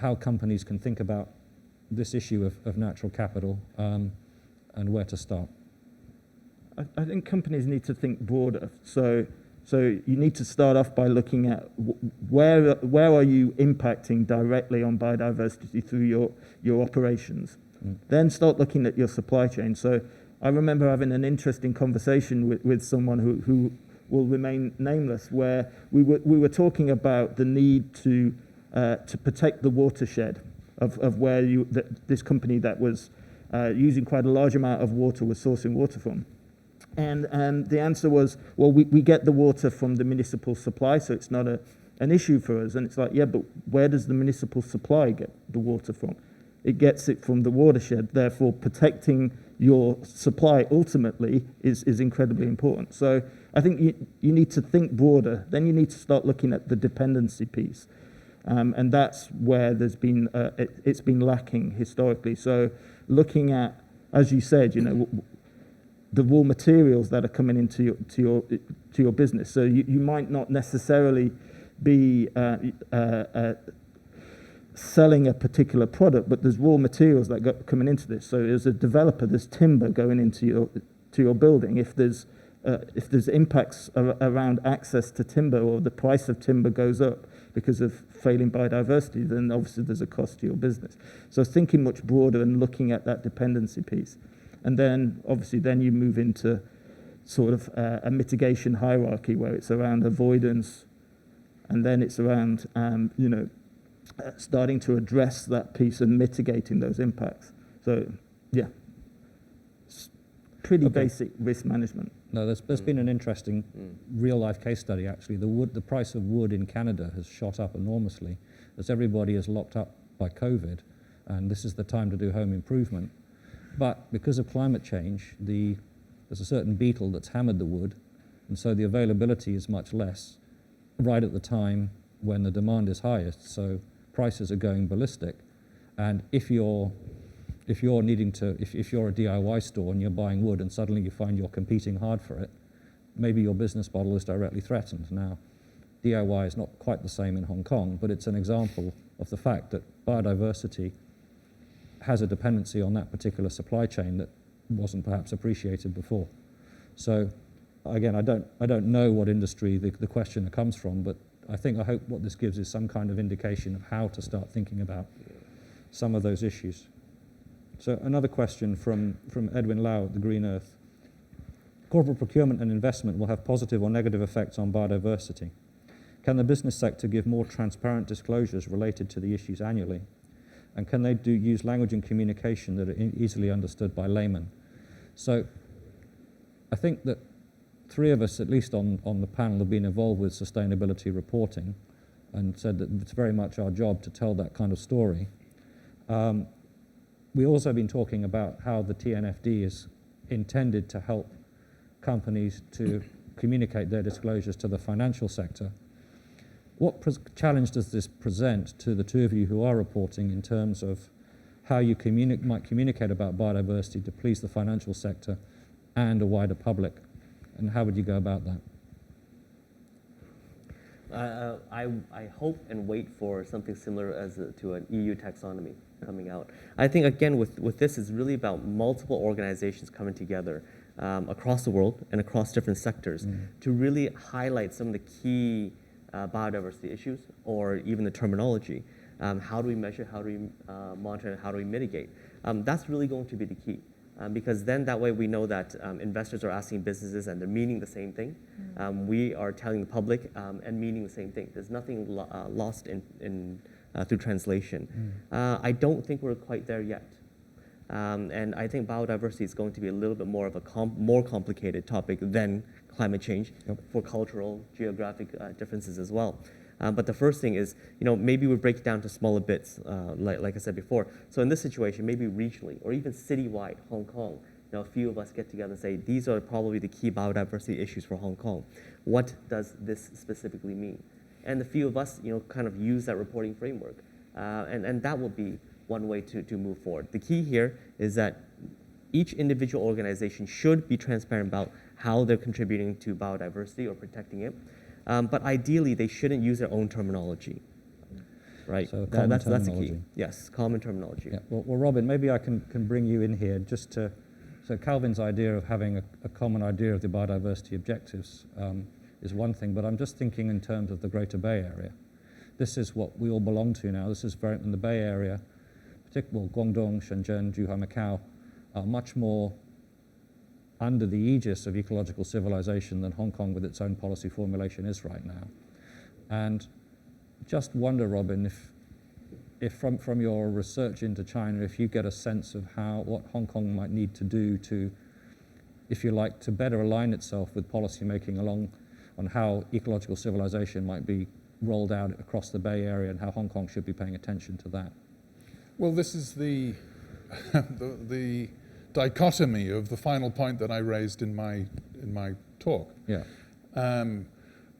how companies can think about this issue of natural capital and where to start. I think companies need to think broader. So you need to start off by looking at where are you impacting directly on biodiversity through your operations. Then start looking at your supply chain. So I remember having an interesting conversation with someone who will remain nameless, where we were talking about the need to protect the watershed of where this company that was using quite a large amount of water was sourcing water from. And the answer was, well, we get the water from the municipal supply, so it's not an issue for us. And it's like, yeah, but where does the municipal supply get the water from? It gets it from the watershed. Therefore, protecting your supply ultimately is incredibly important. So I think you need to think broader. Then you need to start looking at the dependency piece. And that's where there's been it's been lacking historically. So looking at, as you said, you know, the raw materials that are coming into your business. So you might not necessarily be selling a particular product, but there's raw materials that are coming into this. So as a developer, there's timber going into your building. If there's impacts around access to timber, or the price of timber goes up because of failing biodiversity, then obviously there's a cost to your business. So thinking much broader and looking at that dependency piece. And then obviously then you move into sort of a mitigation hierarchy where it's around avoidance, and then it's around starting to address that piece and mitigating those impacts. So yeah, it's pretty basic risk management. No, there's been an interesting real-life case study, actually. The price of wood in Canada has shot up enormously as everybody is locked up by COVID, and this is the time to do home improvement. But because of climate change, there's a certain beetle that's hammered the wood, and so the availability is much less right at the time when the demand is highest, so prices are going ballistic. And if you're a DIY store and you're buying wood and suddenly you find you're competing hard for it, maybe your business model is directly threatened. Now, DIY is not quite the same in Hong Kong, but it's an example of the fact that biodiversity has a dependency on that particular supply chain that wasn't perhaps appreciated before. So again, I don't know what industry the questioner comes from, but I hope what this gives is some kind of indication of how to start thinking about some of those issues. So another question from Edwin Lau at the Green Earth. Corporate procurement and investment will have positive or negative effects on biodiversity. Can the business sector give more transparent disclosures related to the issues annually? And can they use language and communication that are easily understood by laymen? So I think that three of us, at least on the panel, have been involved with sustainability reporting. and said that it's very much our job to tell that kind of story. We also have been talking about how the TNFD is intended to help companies to communicate their disclosures to the financial sector. What challenge does this present to the two of you who are reporting in terms of how you might communicate about biodiversity to please the financial sector and a wider public? And how would you go about that? I hope and wait for something similar to an EU taxonomy coming out. I think, again, with this, it's really about multiple organizations coming together across the world and across different sectors to really highlight some of the key biodiversity issues, or even the terminology. How do we measure, how do we monitor, and how do we mitigate? That's really going to be the key. Because then that way we know that investors are asking businesses and they're meaning the same thing. We are telling the public and meaning the same thing. There's nothing lost through translation. I don't think we're quite there yet. And I think biodiversity is going to be a little bit more of a more complicated topic than climate change for cultural, geographic differences as well. But the first thing is, maybe we break it down to smaller bits, like I said before. So in this situation, maybe regionally or even citywide, Hong Kong, a few of us get together and say, these are probably the key biodiversity issues for Hong Kong. What does this specifically mean? And a few of us, kind of use that reporting framework. And that will be one way to move forward. The key here is that each individual organization should be transparent about how they're contributing to biodiversity or protecting it. But ideally, they shouldn't use their own terminology, right? So that's the terminology. key. Yes, common terminology. Yeah. Well, Robin, maybe I can bring you in here just to. So Calvin's idea of having a common idea of the biodiversity objectives is one thing, but I'm just thinking in terms of the Greater Bay Area. This is what we all belong to now. This is very in the Bay Area, particularly Guangdong, Shenzhen, Zhuhai, Macau, are much more under the aegis of ecological civilization than Hong Kong with its own policy formulation is right now. And just wonder, Robin, if from your research into China, if you get a sense of what Hong Kong might need to do to, if you like, to better align itself with policy making on how ecological civilization might be rolled out across the Bay Area and how Hong Kong should be paying attention to that. Well, this is the dichotomy of the final point that I raised in my talk. Yeah.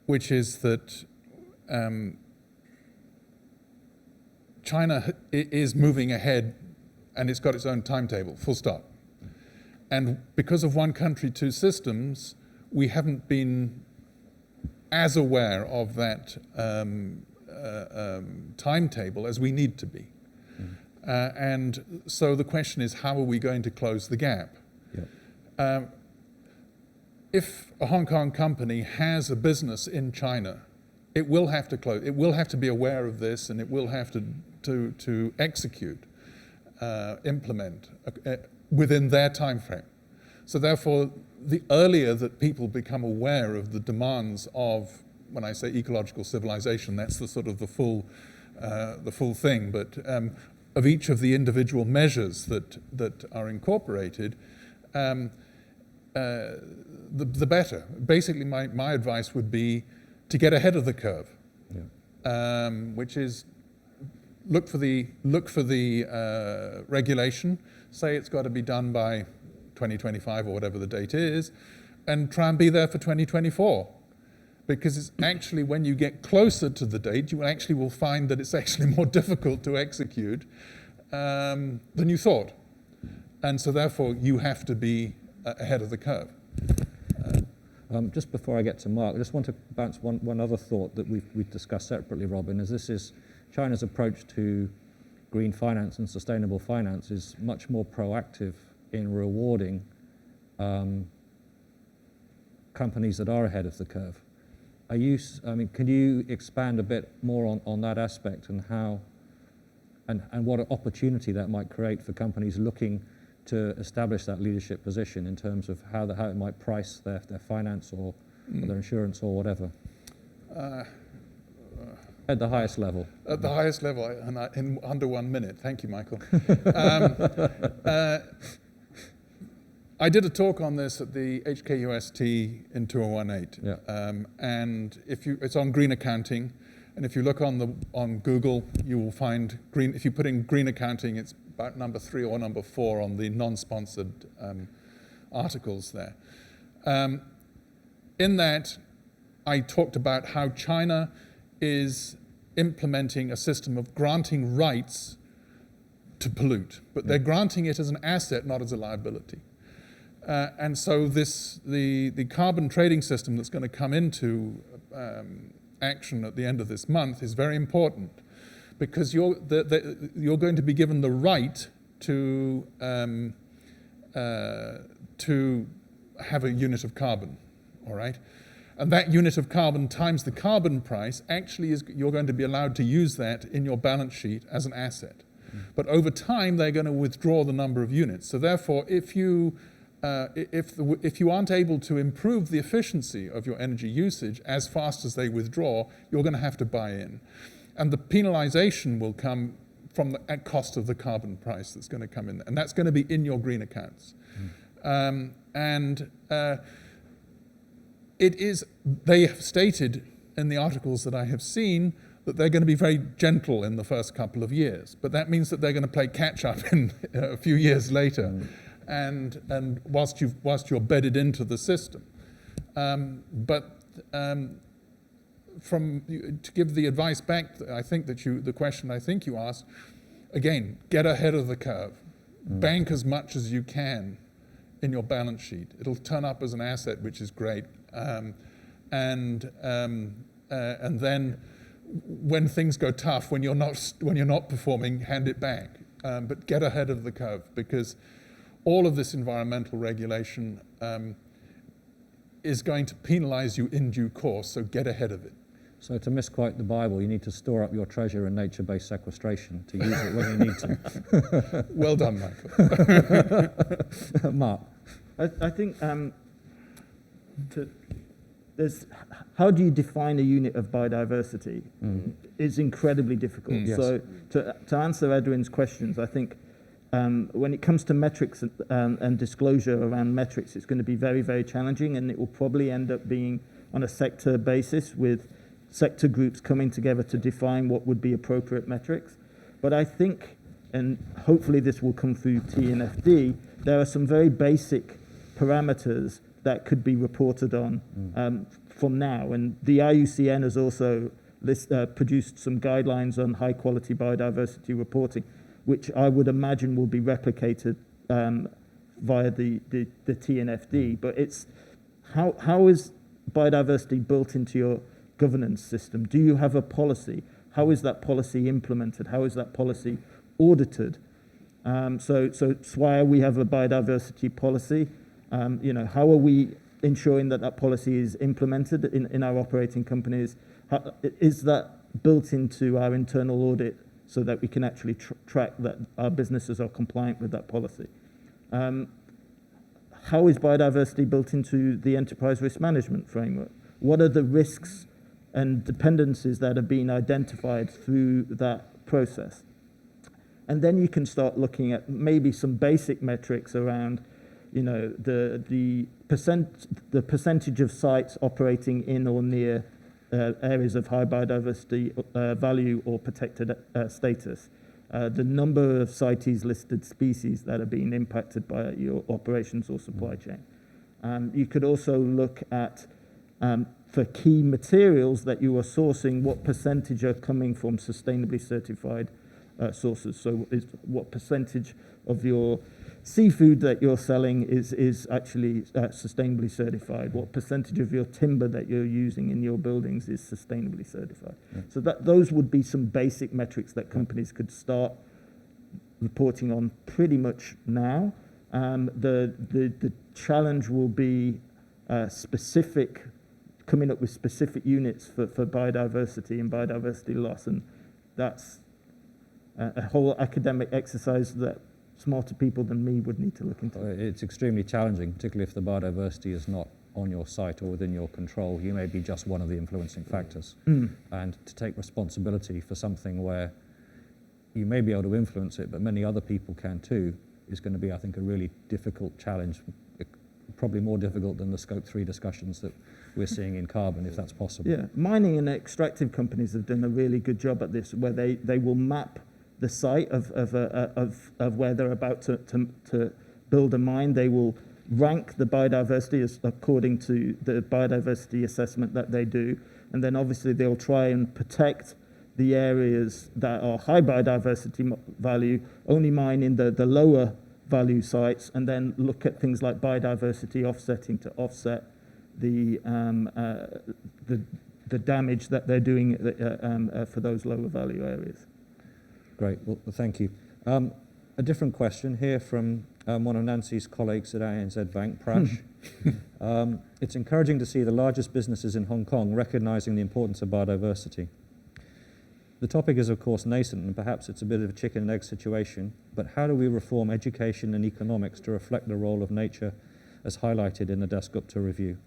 Which is that China is moving ahead and it's got its own timetable, full stop. And because of one country, two systems, we haven't been as aware of that timetable as we need to be. And so the question is, how are we going to close the gap? Yeah. If a Hong Kong company has a business in China, it will have to close. It will have to be aware of this, and it will have to execute, implement within their time frame. So therefore, the earlier that people become aware of the demands of, when I say ecological civilization, that's the sort of the full thing, but of each of the individual measures that are incorporated, the better. Basically, my advice would be to get ahead of the curve, which is look for the regulation, say it's got to be done by 2025 or whatever the date is, and try and be there for 2024. Because it's actually, when you get closer to the date, you actually will find that it's actually more difficult to execute than you thought. And so therefore, you have to be ahead of the curve. Just before I get to Mark, I just want to bounce one other thought that we've discussed separately, Robin, is this is China's approach to green finance and sustainable finance is much more proactive in rewarding companies that are ahead of the curve. Can you expand a bit more on that aspect and how, and what an opportunity that might create for companies looking to establish that leadership position in terms of how it might price their finance or their insurance or whatever? At the highest level. At the highest level, and in under 1 minute. Thank you, Michael. I did a talk on this at the HKUST in 2018, and it's on green accounting, And if you look on Google, you will find green. If you put in green accounting, it's about number 3 or number 4 on the non-sponsored articles there. In that, I talked about how China is implementing a system of granting rights to pollute, but they're granting it as an asset, not as a liability. And so the carbon trading system that's going to come into action at the end of this month is very important, because you're going to be given the right to have a unit of carbon, all right? And that unit of carbon times the carbon price actually you're going to be allowed to use that in your balance sheet as an asset. But over time, they're going to withdraw the number of units. So therefore, if you aren't able to improve the efficiency of your energy usage as fast as they withdraw, you're going to have to buy in. And the penalization will come from the cost of the carbon price that's going to come in. And that's going to be in your green accounts. They have stated in the articles that I have seen that they're going to be very gentle in the first couple of years. But that means that they're going to play catch up in a few years later. And whilst you're bedded into the system. To give the advice back, I think that the question I think you asked, again, get ahead of the curve. Bank as much as you can in your balance sheet. It'll turn up as an asset, which is great. And then when things go tough, when you're not performing, hand it back. But get ahead of the curve, because all of this environmental regulation is going to penalize you in due course, so get ahead of it. So to misquote the Bible, you need to store up your treasure in nature-based sequestration to use it when you need to. Well done, Michael. Mark. I think how do you define a unit of biodiversity? It's incredibly difficult. Yes. So to answer Edwin's questions, I think when it comes to metrics and disclosure around metrics, it's going to be very, very challenging, and it will probably end up being on a sector basis with sector groups coming together to define what would be appropriate metrics. But I think, and hopefully this will come through TNFD, there are some very basic parameters that could be reported on from now. And the IUCN has also produced some guidelines on high quality biodiversity reporting, which I would imagine will be replicated via the TNFD. But it's how is biodiversity built into your governance system? Do you have a policy? How is that policy implemented? How is that policy audited? So it's why we have a biodiversity policy. How are we ensuring that policy is implemented in our operating companies? Is that built into our internal audit so that we can actually track that our businesses are compliant with that policy? How is biodiversity built into the enterprise risk management framework? What are the risks and dependencies that are being identified through that process? And then you can start looking at maybe some basic metrics around, the percentage of sites operating in or near areas of high biodiversity value or protected status, the number of CITES listed species that are being impacted by your operations or supply chain. You could also look at, for key materials that you are sourcing, what percentage are coming from sustainably certified sources. So what percentage of your seafood that you're selling is actually sustainably certified? What percentage of your timber that you're using in your buildings is sustainably certified? So those would be some basic metrics that companies could start reporting on pretty much now. The challenge will be coming up with specific units for biodiversity and biodiversity loss, and that's a whole academic exercise that smarter people than me would need to look into. It's extremely challenging, particularly if the biodiversity is not on your site or within your control. You may be just one of the influencing factors. And to take responsibility for something where you may be able to influence it, but many other people can too, is going to be, I think, a really difficult challenge, probably more difficult than the Scope 3 discussions that we're seeing in carbon, if that's possible. Yeah, mining and extractive companies have done a really good job at this, where they will map the site of where they're about to build a mine. They will rank the biodiversity according to the biodiversity assessment that they do, and then obviously they'll try and protect the areas that are high biodiversity value, only mine in the lower value sites, and then look at things like biodiversity offsetting to offset the damage that they're doing for those lower value areas. Great, well, thank you. A different question here from one of Nancy's colleagues at ANZ Bank, Prash. It's encouraging to see the largest businesses in Hong Kong recognizing the importance of biodiversity. The topic is, of course, nascent, and perhaps it's a bit of a chicken and egg situation, but how do we reform education and economics to reflect the role of nature as highlighted in the Dasgupta review?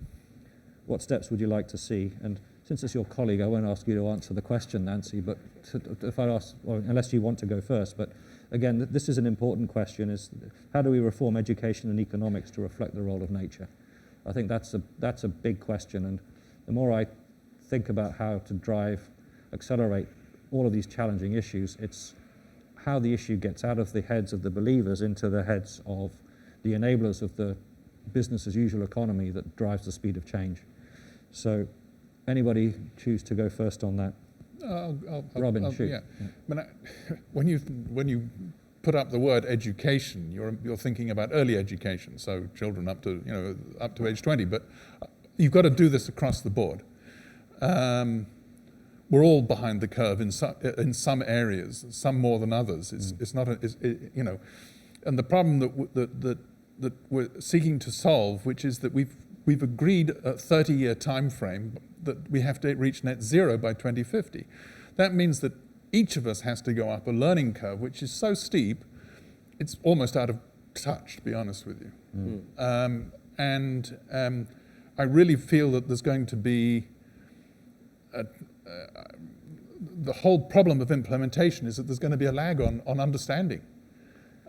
What steps would you like to see? And since it's your colleague, I won't ask you to answer the question, Nancy, but if I ask, well, unless you want to go first, but again, this is an important question, is how do we reform education and economics to reflect the role of nature? I think that's a big question, and the more I think about how to accelerate all of these challenging issues, it's how the issue gets out of the heads of the believers into the heads of the enablers of the business as usual economy that drives the speed of change. So anybody choose to go first on that? Robin, shoot. Yeah. When you put up the word education, you're thinking about early education, so children up to age 20. But you've got to do this across the board. We're all behind the curve in some areas, some more than others. It's not and the problem that we're seeking to solve, which is that we've agreed a 30-year time frame that we have to reach net zero by 2050. That means that each of us has to go up a learning curve, which is so steep, it's almost out of touch, to be honest with you. I really feel that there's going to be the whole problem of implementation is that there's going to be a lag on understanding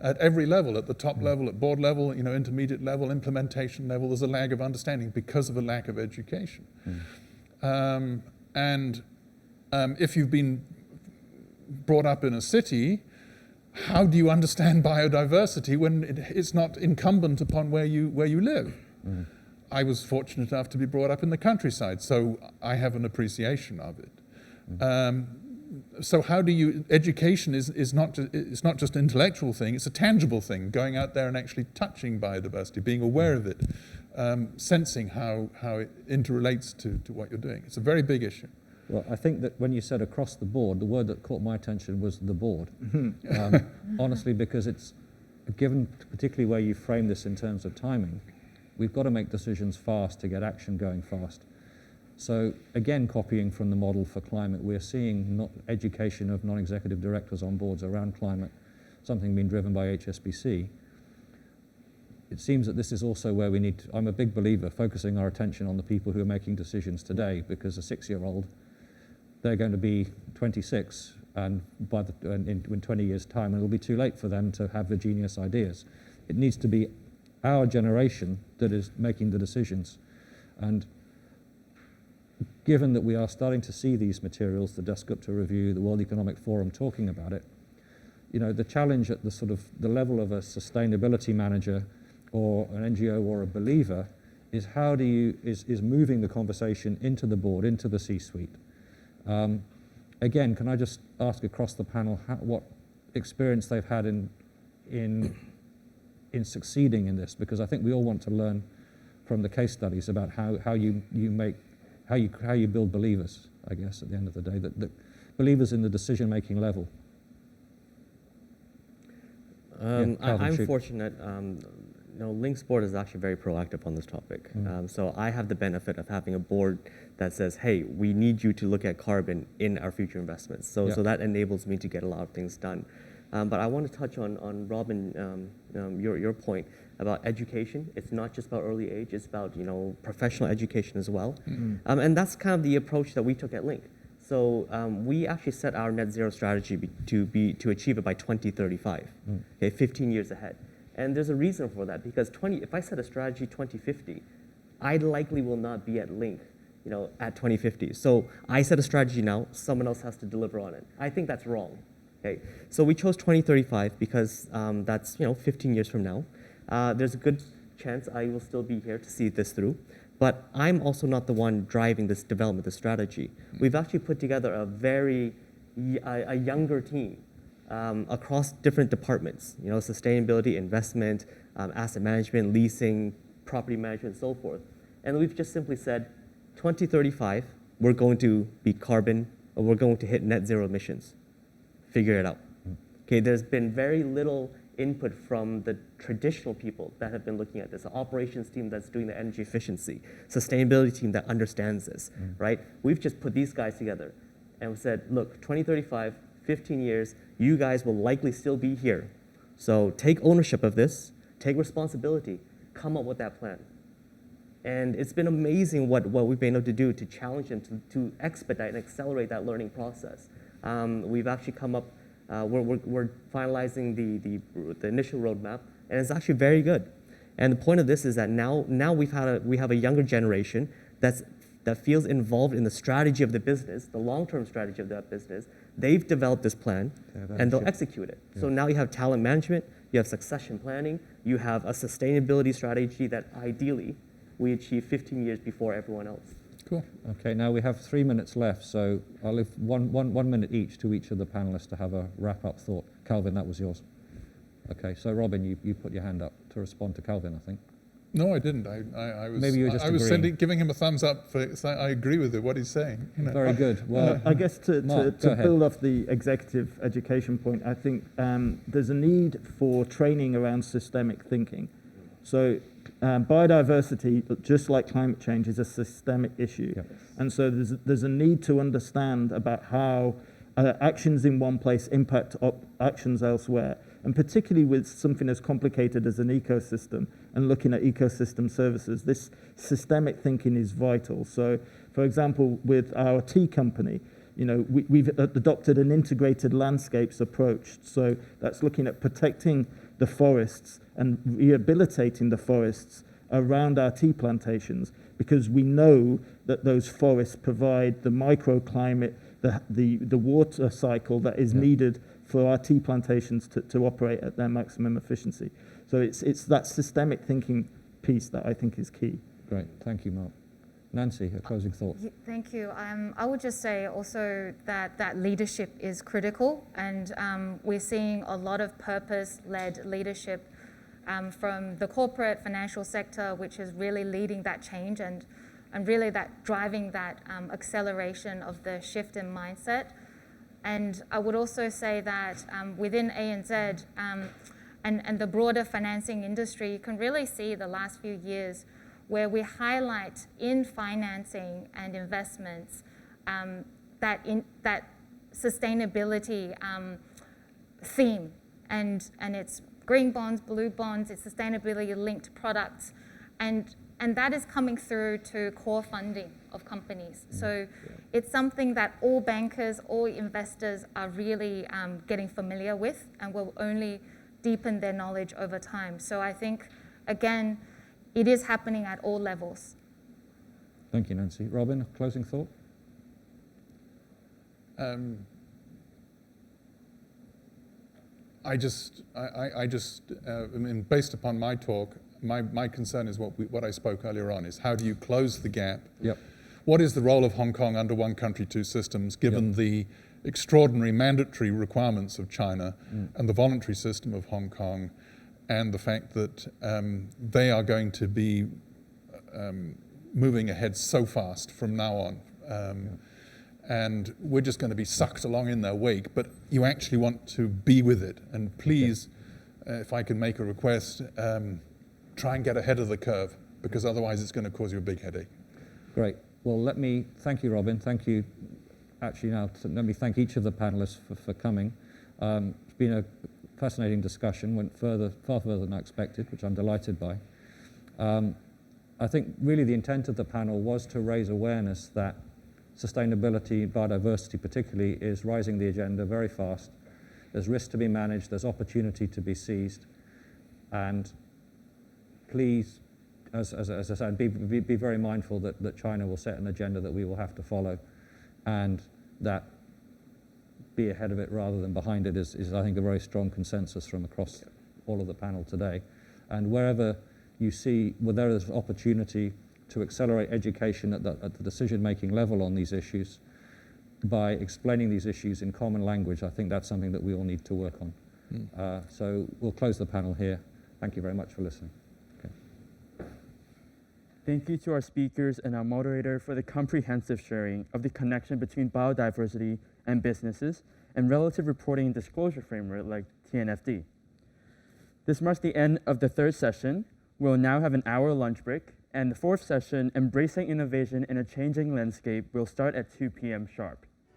at every level, at the top level, at board level, intermediate level, implementation level. There's a lag of understanding because of a lack of education. If you've been brought up in a city, how do you understand biodiversity when it's not incumbent upon where you live? I was fortunate enough to be brought up in the countryside, so I have an appreciation of it. So how do you, education is not just an intellectual thing, it's a tangible thing, going out there and actually touching biodiversity, being aware of it, sensing how it interrelates to what you're doing. It's a very big issue. Well, I think that when you said across the board, the word that caught my attention was the board. Honestly, because it's, given particularly where you frame this in terms of timing, we've got to make decisions fast to get action going fast. So again, copying from the model for climate, we're seeing education of non-executive directors on boards around climate, something being driven by HSBC. It seems that this is also where we need to, I'm a big believer, focusing our attention on the people who are making decisions today, because a 6-year-old, they're going to be 26 and in 20 years' time, and it'll be too late for them to have the genius ideas. It needs to be our generation that is making the decisions. And given that we are starting to see these materials, the Dasgupta Review, the World Economic Forum talking about it, the challenge at the level of a sustainability manager or an NGO or a believer is how do you, is moving the conversation into the board, into the C-suite. Again, can I just ask across the panel what experience they've had in succeeding in this? Because I think we all want to learn from the case studies about how you build believers, I guess, at the end of the day, that believers in the decision-making level. I'm fortunate. Link's board is actually very proactive on this topic. So I have the benefit of having a board that says, hey, we need you to look at carbon in our future investments. So that enables me to get a lot of things done. But I want to touch on Robin, your point about education. It's not just about early age, it's about professional education as well. And that's kind of the approach that we took at Link. So we actually set our net zero strategy to achieve it by 2035, okay, 15 years ahead. And there's a reason for that, because if I set a strategy 2050, I likely will not be at link, at 2050. So I set a strategy now, someone else has to deliver on it. I think that's wrong. Okay, so we chose 2035 because that's 15 years from now. There's a good chance I will still be here to see this through, but I'm also not the one driving this development, this strategy. We've actually put together a younger team across different departments. Sustainability, investment, asset management, leasing, property management, and so forth. And we've just simply said, 2035, we're going to be carbon, or we're going to hit net zero emissions. Figure it out. Okay, there's been very little input from the traditional people that have been looking at this, the operations team that's doing the energy efficiency, sustainability team that understands this, right? We've just put these guys together and we said, look, 2035, 15 years, you guys will likely still be here. So take ownership of this, take responsibility, come up with that plan. And it's been amazing what we've been able to do to challenge them, to expedite and accelerate that learning process. We've actually come up, we're finalizing the initial roadmap, and it's actually very good. And the point of this is that now we have a younger generation that feels involved in the strategy of the business, the long-term strategy of that business. They've developed this plan, and they'll execute it. Yeah. So now you have talent management, you have succession planning, you have a sustainability strategy that ideally we achieve 15 years before everyone else. Cool. Okay, now we have 3 minutes left, so I'll leave one minute each to each of the panelists to have a wrap-up thought. Calvin, that was yours. Okay, so Robin, you put your hand up to respond to Calvin, I think. No, I didn't. I was. Maybe you were just giving him a thumbs up for. I agree with what he's saying. Very good. Well, I guess to Mark, build off the executive education point, I think there's a need for training around systemic thinking. So biodiversity, just like climate change, is a systemic issue. Yep. And so there's a need to understand about how actions in one place impact actions elsewhere. And particularly with something as complicated as an ecosystem and looking at ecosystem services, this systemic thinking is vital. So, for example, with our tea company, we've adopted an integrated landscapes approach. So that's looking at protecting the forests and rehabilitating the forests around our tea plantations, because we know that those forests provide the microclimate, the water cycle that is needed for our tea plantations to operate at their maximum efficiency. So it's that systemic thinking piece that I think is key. Great, thank you, Mark. Nancy, a closing thought. Thank you. I would just say also that leadership is critical, and we're seeing a lot of purpose-led leadership from the corporate financial sector, which is really leading that change and really that driving that acceleration of the shift in mindset. And I would also say that within ANZ and the broader financing industry, you can really see the last few years where we highlight in financing and investments that sustainability theme, and it's green bonds, blue bonds, it's sustainability-linked products, and that is coming through to core funding of companies. So it's something that all bankers, all investors are really getting familiar with, and will only deepen their knowledge over time. So I think, again, it is happening at all levels. Thank you, Nancy. Robin, a closing thought? I mean, based upon my talk, my concern is what I spoke earlier on, is how do you close the gap? Yep. What is the role of Hong Kong under one country, two systems, given the extraordinary mandatory requirements of China and the voluntary system of Hong Kong, and the fact that they are going to be moving ahead so fast from now on. And we're just going to be sucked along in their wake, but you actually want to be with it. And please, if I can make a request, try and get ahead of the curve, because otherwise it's going to cause you a big headache. Great. Well, let me thank you, Robin. Thank you. Actually, now let me thank each of the panelists for coming. It's been a fascinating discussion, went far further than I expected, which I'm delighted by. I think really the intent of the panel was to raise awareness that sustainability, biodiversity particularly, is rising the agenda very fast. There's risk to be managed, there's opportunity to be seized. And please, as I said, be very mindful that China will set an agenda that we will have to follow, and that be ahead of it rather than behind it is I think, a very strong consensus from across all of the panel today. And wherever you see where there is opportunity to accelerate education at the decision-making level on these issues by explaining these issues in common language, I think that's something that we all need to work on. So we'll close the panel here. Thank you very much for listening. Thank you to our speakers and our moderator for the comprehensive sharing of the connection between biodiversity and businesses and relative reporting and disclosure framework like TNFD. This marks the end of the third session. We'll now have an hour lunch break, and the fourth session, Embracing Innovation in a Changing Landscape, will start at 2 p.m. sharp.